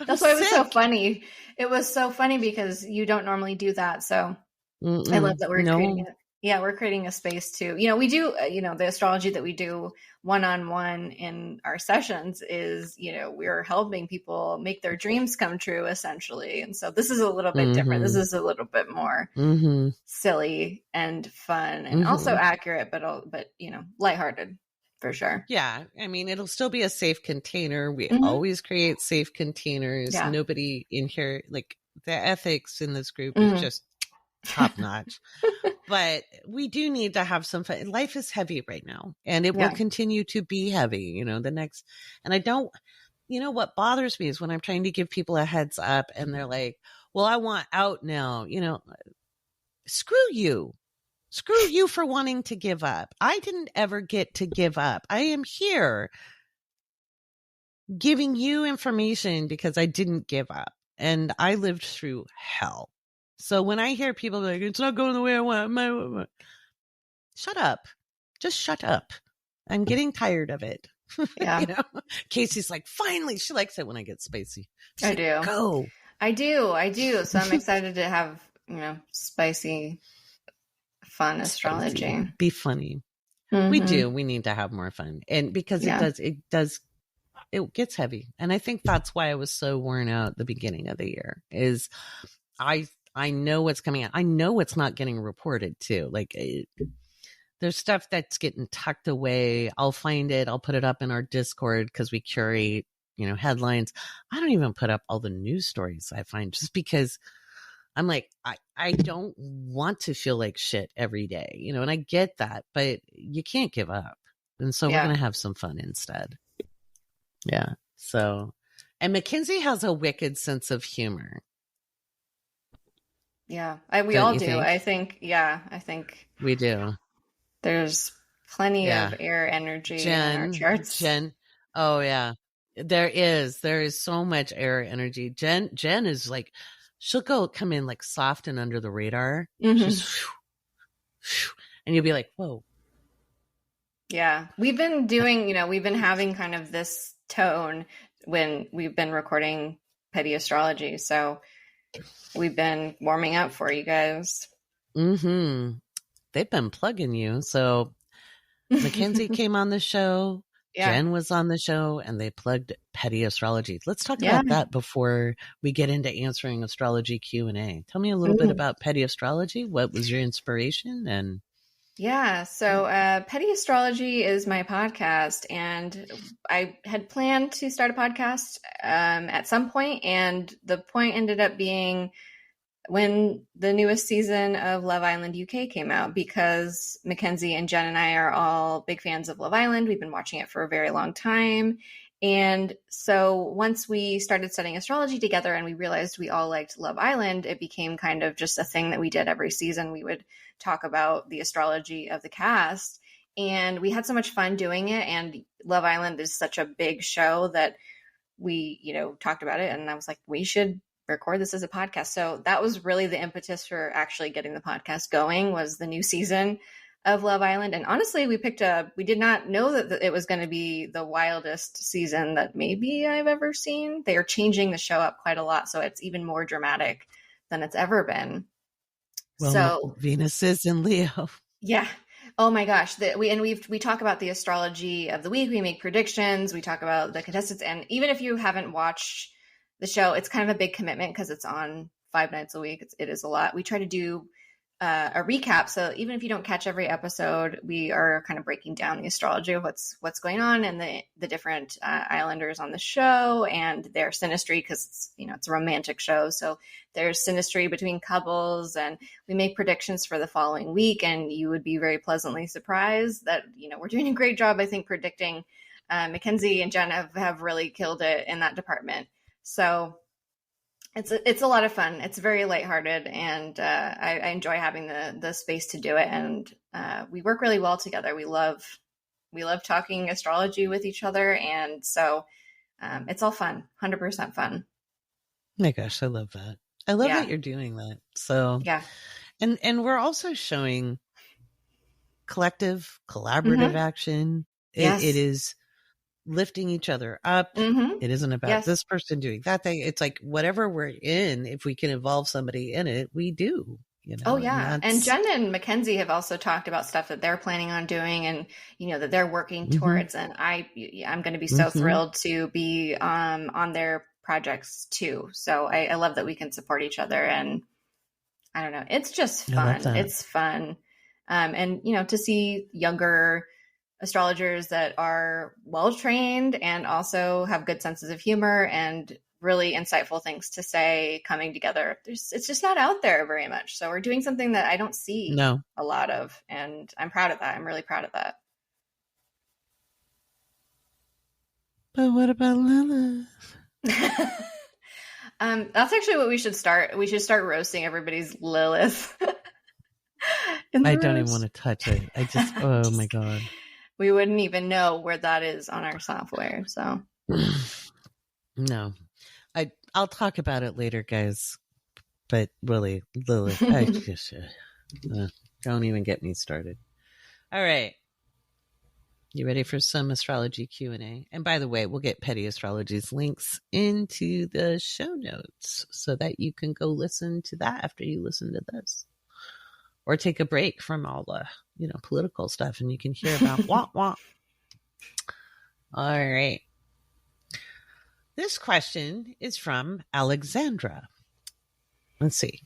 That's why it was so funny. It was so funny because you don't normally do that. So I love that we're creating it. Yeah, we're creating a space to, we do, the astrology that we do one-on-one in our sessions is, we're helping people make their dreams come true, essentially. And so this is a little bit different. This is a little bit more silly and fun and also accurate, but lighthearted for sure. Yeah. I mean, it'll still be a safe container. We always create safe containers. Yeah. Nobody in here, the ethics in this group is just top notch. But we do need to have some fun. Life is heavy right now, and it will continue to be heavy, and I don't, what bothers me is when I'm trying to give people a heads up and they're like, well, I want out now, screw you for wanting to give up. I didn't ever get to give up. I am here giving you information because I didn't give up, and I lived through hell. So when I hear people like, it's not going the way I want, shut up. Just shut up. I'm getting tired of it. Yeah. Kaycee's like, finally, she likes it when I get spicy. I do. Go. I do. So I'm excited to have, spicy, fun astrology. Be funny. We do. We need to have more fun. And because it gets heavy. And I think that's why I was so worn out at the beginning of the year is I know what's coming out. I know what's not getting reported too. There's stuff that's getting tucked away. I'll find it. I'll put it up in our Discord because we curate, headlines. I don't even put up all the news stories I find just because I'm like, I don't want to feel like shit every day, and I get that, but you can't give up. And so we're going to have some fun instead. Yeah. So, and Mackenzie has a wicked sense of humor. Yeah, we all do. I think we do. There's plenty of air energy in our charts. Oh yeah. There is so much air energy. Jen is like, she'll come in like soft and under the radar. Just, and you'll be like, whoa. Yeah. We've been doing, we've been having kind of this tone when we've been recording Petty Astrology. So we've been warming up for you guys. They've been plugging you. So Mackenzie came on the show. Yeah. Jen was on the show, and they plugged Petty Astrology. Let's talk about that before we get into answering astrology Q&A. Tell me a little bit about Petty Astrology. What was your inspiration? And yeah, so Petty Astrology is my podcast, and I had planned to start a podcast at some point, and the point ended up being when the newest season of Love Island UK came out, because Mackenzie and Jen and I are all big fans of Love Island. We've been watching it for a very long time. And so once we started studying astrology together and we realized we all liked Love Island, it became kind of just a thing that we did every season. We would talk about the astrology of the cast, and we had so much fun doing it. And Love Island is such a big show that we, talked about it. And I was like, we should record this as a podcast. So that was really the impetus for actually getting the podcast going, was the new season of Love Island. And honestly, we did not know that it was going to be the wildest season that maybe I've ever seen. They are changing the show up quite a lot, so it's even more dramatic than it's ever been. Well, so Venus is in Leo. Yeah. Oh my gosh. We talk about the astrology of the week. We make predictions. We talk about the contestants. And even if you haven't watched the show, it's kind of a big commitment because it's on 5 nights a week. It is a lot. We try to do a recap. So even if you don't catch every episode, we are kind of breaking down the astrology of what's going on and the different islanders on the show and their synastry, because it's a romantic show. So there's synastry between couples, and we make predictions for the following week. And you would be very pleasantly surprised that, we're doing a great job, I think, predicting. Mackenzie and Jen have really killed it in that department. So it's a lot of fun. It's very lighthearted, and I enjoy having the space to do it. And we work really well together. We love talking astrology with each other, and so it's all fun, 100% fun. My gosh, I love that. I love that you're doing that. So yeah, and we're also showing collective, collaborative action. Yes. It is lifting each other up. It isn't about this person doing that thing. It's like whatever we're in, if we can involve somebody in it, we do. Oh yeah. And Jen and Mackenzie have also talked about stuff that they're planning on doing, and that they're working towards. And I'm going to be so thrilled to be on their projects too. So I love that we can support each other, and I don't know, it's just fun. It's fun. And to see younger astrologers that are well-trained and also have good senses of humor and really insightful things to say coming together. It's just not out there very much. So we're doing something that I don't see a lot of, and I'm proud of that. I'm really proud of that. But what about Lilith? That's actually what we should start. We should start roasting everybody's Lilith. I don't even want to touch it. I just, oh my God. We wouldn't even know where that is on our software. So no, I'll talk about it later, guys. But really, Lilith, I just don't even get me started. All right. You ready for some astrology Q&A? And by the way, we'll get Petty Astrology's links into the show notes so that you can go listen to that after you listen to this. Or take a break from all the, political stuff, and you can hear about wah wah. All right. This question is from Alexandra. Let's see.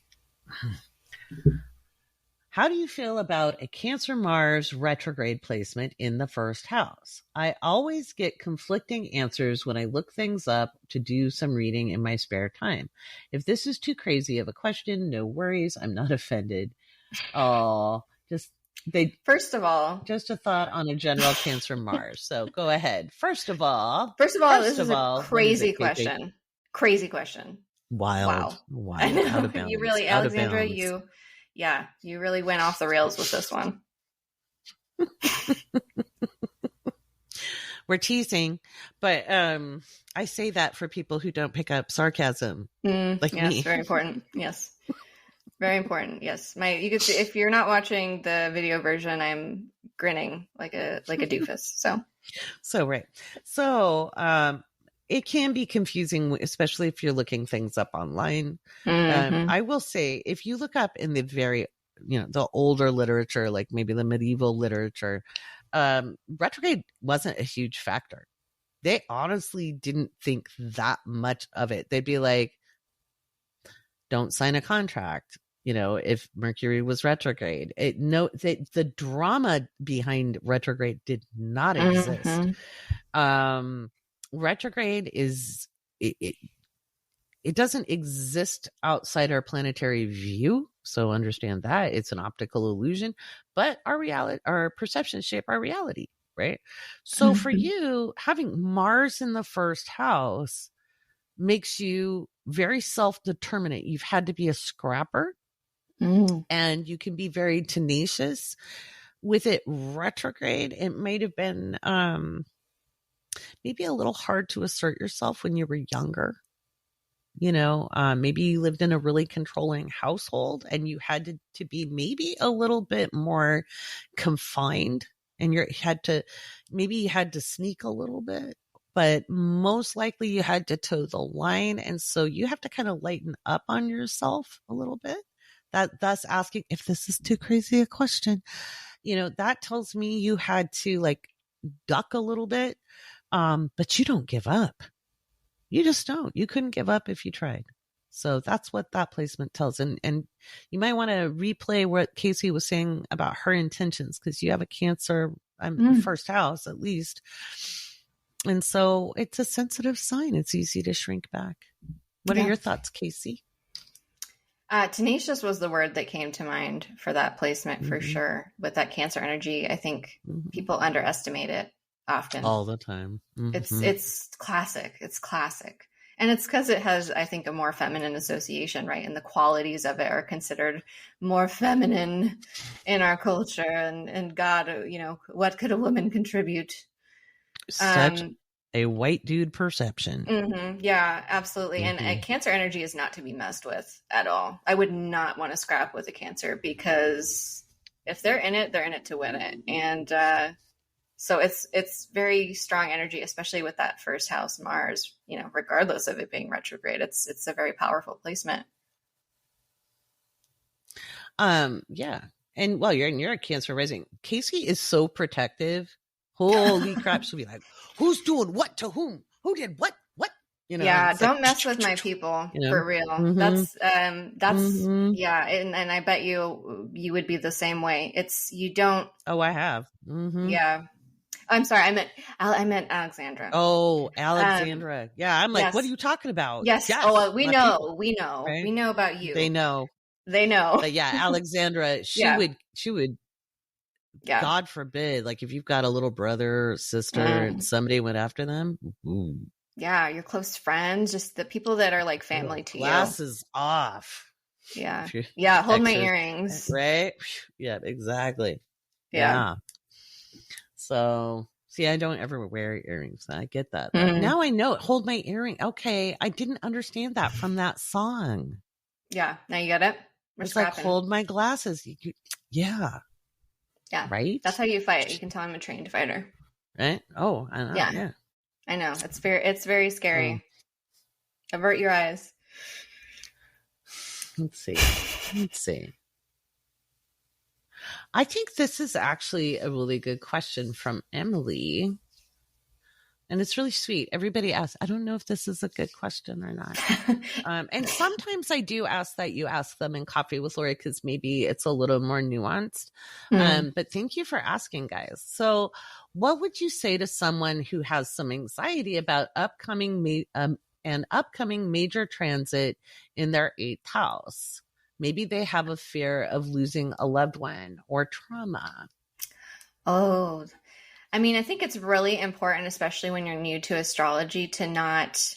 How do you feel about a Cancer Mars retrograde placement in the first house? I always get conflicting answers when I look things up to do some reading in my spare time. If this is too crazy of a question, no worries. I'm not offended. Oh, first of all, just a thought on a general Cancer Mars. So go ahead. First of all, this is a crazy question. Crazy question. Wild. Out of bounds. You really, Alexandra, you really went off the rails with this one. We're teasing, but I say that for people who don't pick up sarcasm, like yes, me. very important. Yes, very important. Yes, you could see, if you're not watching the video version, I'm grinning like a doofus. So right. So it can be confusing, especially if you're looking things up online. I will say, if you look up in the the older literature, like maybe the medieval literature, retrograde wasn't a huge factor. They honestly didn't think that much of it. They'd be like, don't sign a contract, if Mercury was retrograde. The drama behind retrograde did not exist. Retrograde it doesn't exist outside our planetary view. So understand that it's an optical illusion, but our perceptions shape our reality, right? So for you, having Mars in the first house makes you very self-determinate. You've had to be a scrapper, and you can be very tenacious. With it retrograde, it might have been maybe a little hard to assert yourself when you were younger. Maybe you lived in a really controlling household and you had to be maybe a little bit more confined, and you had to sneak a little bit, but most likely you had to toe the line. And so you have to kind of lighten up on yourself a little bit. That's asking if this is too crazy a question. That tells me you had to like duck a little bit, but you don't give up. You just don't. You couldn't give up if you tried. So that's what that placement tells. And you might want to replay what Kaycee was saying about her intentions, because you have a Cancer first house at least. And so it's a sensitive sign. It's easy to shrink back. What are your thoughts, Kaycee? Tenacious was the word that came to mind for that placement for sure. With that Cancer energy, I think people underestimate it often. All the time. It's classic. It's classic. And it's because it has, I think, a more feminine association, right? And the qualities of it are considered more feminine in our culture. And God, what could a woman contribute? Such a white dude perception. Yeah, absolutely. And Cancer energy is not to be messed with at all. I would not want to scrap with a Cancer, because if they're in it to win it. And so it's very strong energy, especially with that first house Mars, regardless of it being retrograde. It's a very powerful placement. Yeah. And well, you're a Cancer rising. Kaycee is so protective. Holy crap. She'll be like, who's doing what to whom? Who did what? Yeah. Don't mess with my people, for real. That's yeah. And I bet you would be the same way. You don't. Oh, I have. Yeah. I'm sorry. I meant Alexandra. Oh, Alexandra. Yeah. I'm like, what are you talking about? Yes. Oh, we know. Right? We know about you. They know. But yeah, Alexandra, she would, God forbid, like if you've got a little brother or sister and somebody went after them. Ooh. Yeah. Your close friends, just the people that are like family to you. Glasses off. Yeah. Yeah. Hold my earrings. Right. Yeah, exactly. Yeah. So, see, I don't ever wear earrings. I get that. Now I know it. Hold my earring. Okay. I didn't understand that from that song. Yeah. Now you get it. It's like, hold my glasses. Yeah. Yeah. Right? That's how you fight. You can tell I'm a trained fighter. Right? Oh, I know. Yeah. I know. It's very scary. Avert your eyes. Let's see. I think this is actually a really good question from Emily. And it's really sweet. Everybody asks, I don't know if this is a good question or not. And sometimes I do ask that you ask them in Coffee with Lori, because maybe it's a little more nuanced. But thank you for asking, guys. So what would you say to someone who has some anxiety about an upcoming major transit in their 8th house? Maybe they have a fear of losing a loved one or trauma. Oh, I mean, I think it's really important, especially when you're new to astrology, to not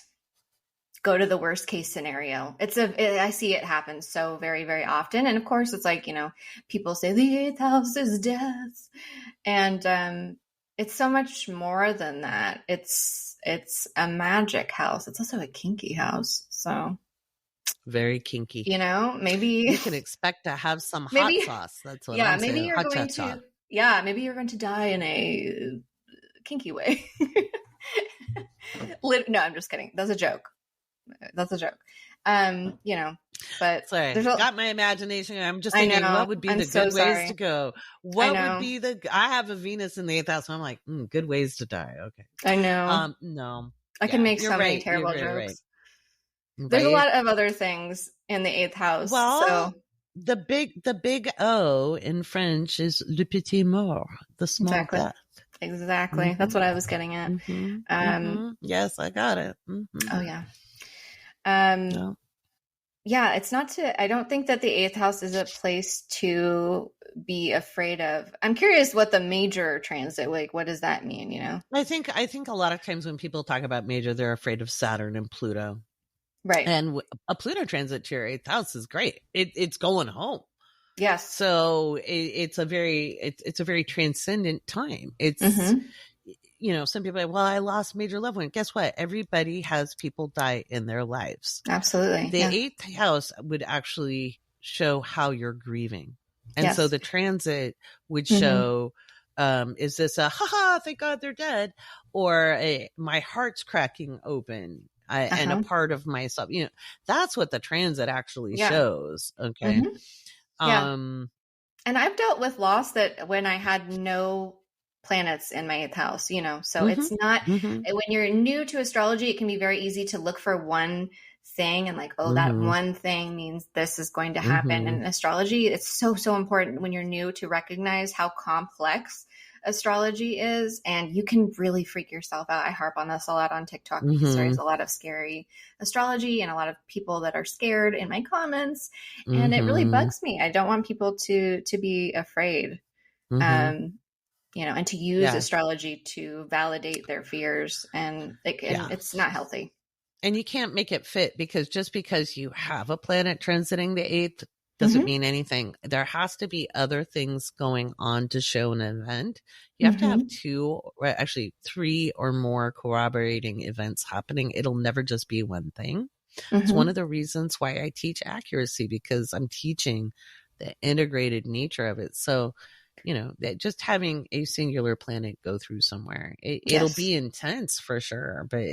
go to the worst case scenario. I see it happen so very, very often. And of course, it's like, people say the 8th house is death. And it's so much more than that. It's a magic house. It's also a kinky house. So very kinky. Maybe you can expect to have some hot maybe, sauce. That's what I'm saying. Maybe you're going to die in a kinky way. No, I'm just kidding. That's a joke. But sorry, got my imagination. I'm just thinking, what would be the good ways to go? What would be I have a Venus in the 8th house, so I'm like, good ways to die. Okay. I know. No. I can make so many terrible jokes. Right. There's a lot of other things in the 8th house. Well, so the big O in French is le petit mort, the small death. Exactly. Mm-hmm. That's what I was getting at. Mm-hmm. Yes, I got it. Mm-hmm. Oh yeah. No. Yeah, it's not I don't think that the 8th house is a place to be afraid of. I'm curious what the major transit, like, what does that mean? I think a lot of times when people talk about major, they're afraid of Saturn and Pluto. Right. And a Pluto transit to your 8th house is great. It's going home. Yes. So it's a very transcendent time. It's, some people are like, well, I lost major loved one. Guess what? Everybody has people die in their lives. Absolutely. The 8th house would actually show how you're grieving. And so the transit would show, is this a, haha, thank God they're dead, or my heart's cracking open. And a part of myself, that's what the transit actually shows. Okay. And I've dealt with loss that when I had no planets in my 8th house, so it's not, when you're new to astrology, it can be very easy to look for one thing and like, that one thing means this is going to happen. And in astrology, it's so, so important when you're new to recognize how complex astrology is, and you can really freak yourself out. I harp on this a lot on TikTok because there's a lot of scary astrology and a lot of people that are scared in my comments, and it really bugs me. I don't want people to be afraid, and to use astrology to validate their fears, and it's not healthy. And you can't make it fit, because just because you have a planet transiting the 8th doesn't mean anything. There has to be other things going on to show an event. You have to have 3 or more corroborating events happening. It'll never just be one thing. It's one of the reasons why I teach accuracy, because I'm teaching the integrated nature of it. So, that just having a singular planet go through somewhere, it'll be intense for sure. But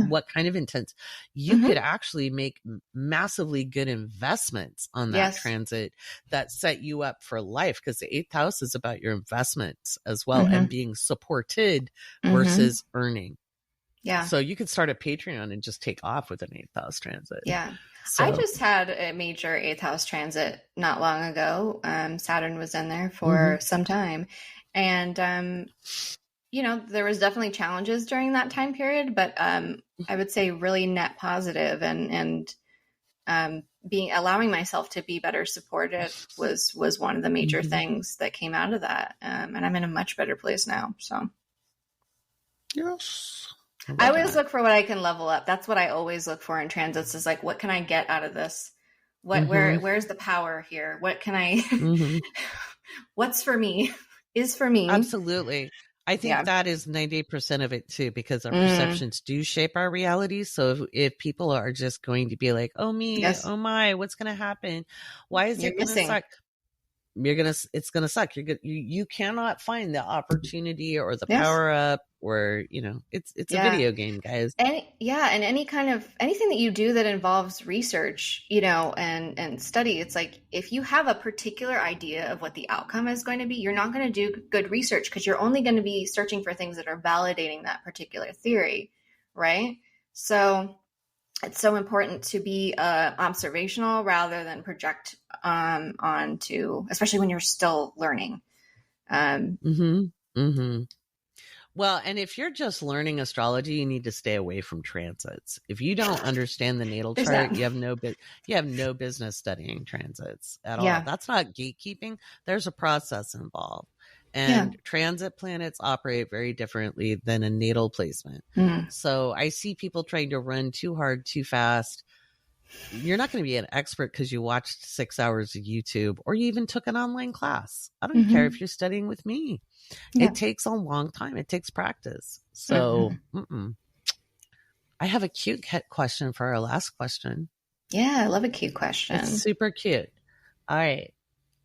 what kind of intense? You could actually make massively good investments on that transit that set you up for life, because the 8th house is about your investments as well, and being supported versus earning. Yeah. So you could start a Patreon and just take off with an 8th house transit. Yeah. So. I just had a major 8th house transit not long ago. Saturn was in there for some time. And, there was definitely challenges during that time period, but I would say really net positive, and allowing myself to be better supported was one of the major things that came out of that. And I'm in a much better place now. So. Yes. I always look for what I can level up. That's what I always look for in transits, is like, what can I get out of this? Where's the power here? What can I, what's for me is for me. Absolutely. I think that is 90% of it too, because our perceptions do shape our reality. So if people are just going to be like, oh me, oh my, what's going to happen? Why is it going to suck? It's going to suck. You cannot find the opportunity or the power up, or, it's a video game, guys. And anything that you do that involves research, and study, it's like, if you have a particular idea of what the outcome is going to be, you're not going to do good research, because you're only going to be searching for things that are validating that particular theory. Right. So it's so important to be observational rather than project onto, especially when you're still learning. Well, and if you're just learning astrology, you need to stay away from transits. If you don't understand the natal chart, you have no business studying transits at all. That's not gatekeeping. There's a process involved. And transit planets operate very differently than a natal placement. So I see people trying to run too hard, too fast, you're not going to be an expert because you watched 6 hours of YouTube or you even took an online class. I don't care if you're studying with me. Yeah. It takes a long time. It takes practice. So I have a cute question for our last question. Yeah, I love a cute question. It's super cute. All right.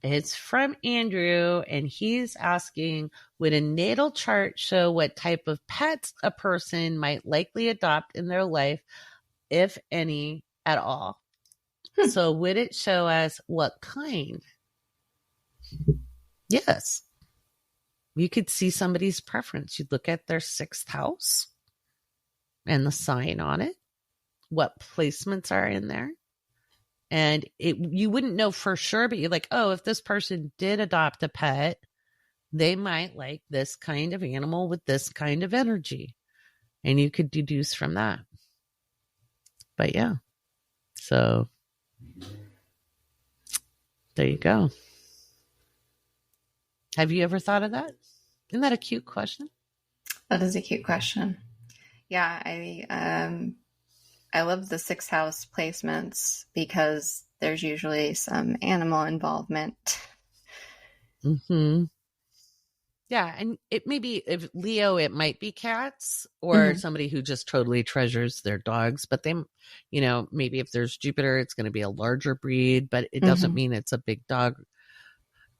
It's from Andrew, and he's asking, would a natal chart show what type of pets a person might likely adopt in their life, if any at all? So would it show us what kind? Yes. You could see somebody's preference. You'd look at their 6th house and the sign on it, what placements are in there. And you wouldn't know for sure, but you're like, oh, if this person did adopt a pet, they might like this kind of animal with this kind of energy. And you could deduce from that. But yeah. So there you go. Have you ever thought of that? Isn't that a cute question? That is a cute question. Yeah, I love the 6th house placements because there's usually some animal involvement. Yeah, and it may be, if Leo, it might be cats or somebody who just totally treasures their dogs. But they, maybe if there's Jupiter, it's going to be a larger breed, but it doesn't mean it's a big dog.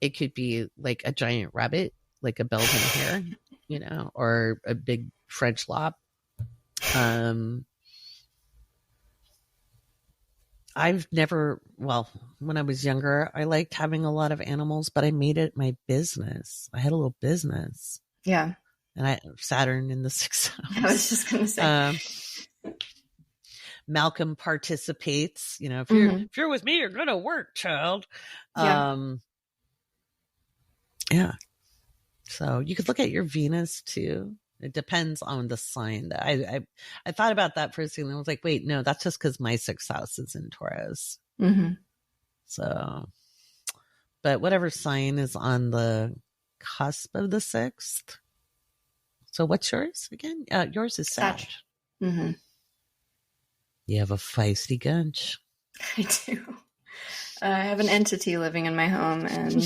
It could be like a giant rabbit, like a Belgian hare, or a big French lop. When I was younger, I liked having a lot of animals, but I made it my business. I had a little business. Yeah. And Saturn in the 6th house. I was just going to say. Malcolm participates, if you're with me, you're going to work, child. Yeah. So you could look at your Venus too. It depends on the sign. I thought about that for a second. I was like, wait, no, that's just because my 6th house is in Taurus. So, but whatever sign is on the cusp of the 6th. So what's yours again? Yours is Sag. You have a feisty gunch. I do. I have an entity living in my home, and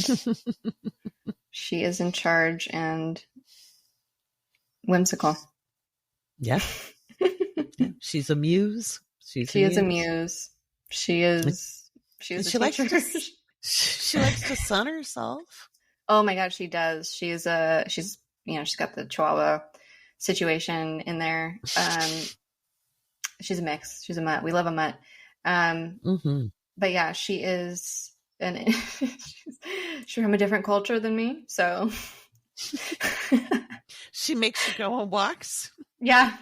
she is in charge and whimsical. Yeah. She's a muse. She is a muse. She is she likes to sun herself. Oh my God, she does. She's got the Chihuahua situation in there. She's a mix. She's a mutt. We love a mutt. But yeah, she is she's from a different culture than me. So she makes you go on walks. Yeah.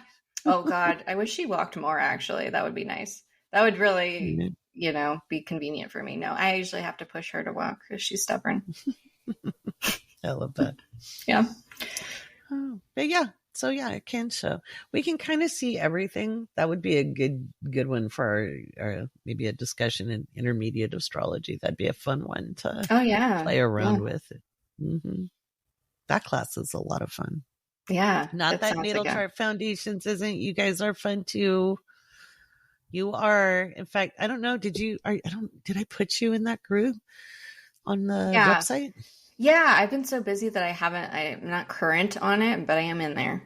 Oh God. I wish she walked more, actually. That would be nice. That would really, be convenient for me. No, I usually have to push her to walk because she's stubborn. I love that. Yeah. Oh, but yeah. So yeah, it can show. We can kind of see everything. That would be a good one for our maybe a discussion in intermediate astrology. That'd be a fun one to play around with. That class is a lot of fun. Yeah. Not that Natal Chart Foundations isn't. You guys are fun too. You are. In fact, I don't know. Did I put you in that group on the website? Yeah, I've been so busy that I'm not current on it, but I am in there.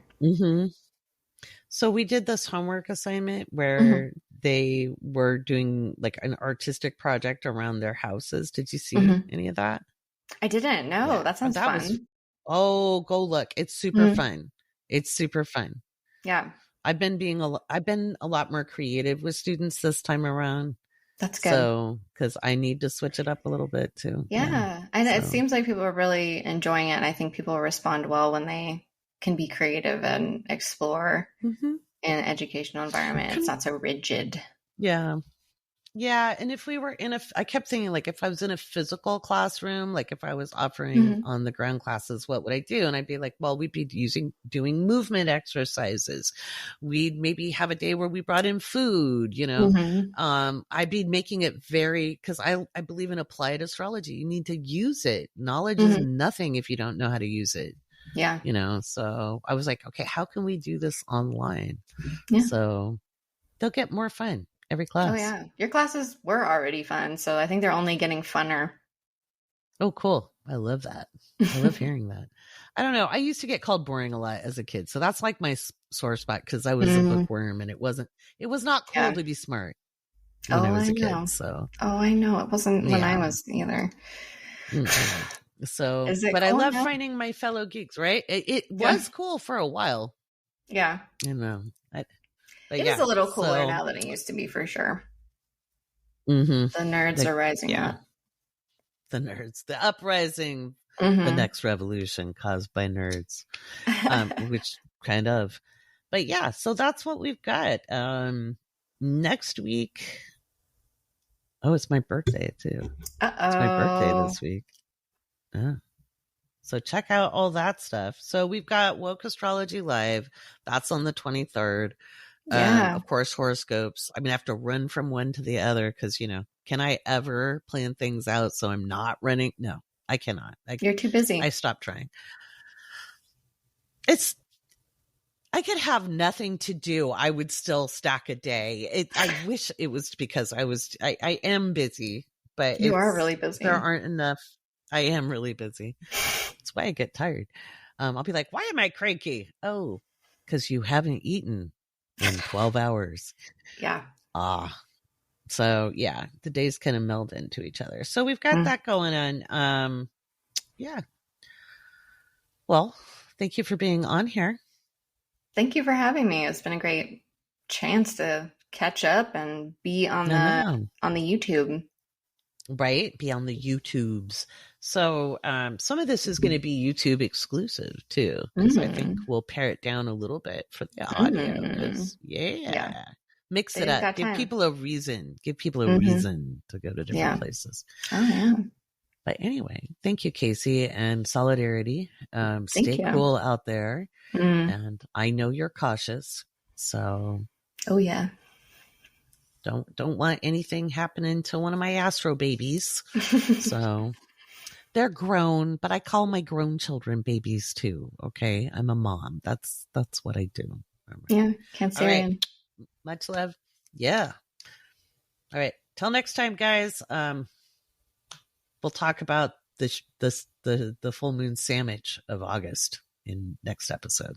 So we did this homework assignment where they were doing like an artistic project around their houses. Did you see any of that? I didn't. No, yeah. That sounds fun. Go look. It's super fun. It's super fun. Yeah. I've been a lot more creative with students this time around. That's good. So, because I need to switch it up a little bit too. Yeah. And it seems like people are really enjoying it. And I think people respond well when they can be creative and explore in an educational environment. It's not so rigid. Yeah. Yeah. And if we were I kept thinking, like, if I was in a physical classroom, like if I was offering on the ground classes, what would I do? And I'd be like, well, we'd be doing movement exercises. We'd maybe have a day where we brought in food, I'd be making it because I believe in applied astrology. You need to use it. Knowledge is nothing if you don't know how to use it. Yeah. So I was like, okay, how can we do this online? Yeah. So they'll get more fun. every Oh class. yeah. Your classes were already fun, so I think they're only getting funner. Oh, cool. I love that. I love hearing that. I don't know. I used to get called boring a lot as a kid. So that's like my sore spot because I was a bookworm and it was not cool to be smart when I was a kid. So, Oh, I know. It wasn't when I was either. So, Is it but cool I love now? finding my fellow geeks, right? It was cool for a while. Yeah. You know, It is a little cooler now than it used to be for sure. The nerds are rising up. The nerds, the uprising, the next revolution caused by nerds, which kind of, but yeah, so that's what we've got. Next week. Oh, it's my birthday too. It's my birthday this week. So check out all that stuff. So we've got Woke Astrology Live. That's on the 23rd. Yeah. Of course, horoscopes. I mean, I have to run from one to the other because, can I ever plan things out so I'm not running? No, I cannot. You're too busy. I stopped trying. I could have nothing to do. I would still stack a day. I wish it was because I am busy, but you are really busy. There aren't enough. I am really busy. That's why I get tired. I'll be like, why am I cranky? Oh, because you haven't eaten in 12 hours. Yeah. So yeah, the days kind of meld into each other. So we've got that going on. Yeah. Well, thank you for being on here. Thank you for having me. It's been a great chance to catch up and be on the YouTube. Right? Be on the YouTubes. So some of this is going to be YouTube exclusive too, because I think we'll pare it down a little bit for the audio. Mix it up. Give people a reason. Give people a reason to go to different places. Oh yeah. But anyway, thank you, Kaycee, and solidarity. Stay cool out there. And I know you're cautious. So oh yeah. Don't want anything happening to one of my astro babies. So they're grown, but I call my grown children babies too. Okay. I'm a mom. That's what I do. Yeah. Cancerian. Right. Much love. Yeah. All right. Till next time, guys. We'll talk about the full moon sandwich of August in next episode.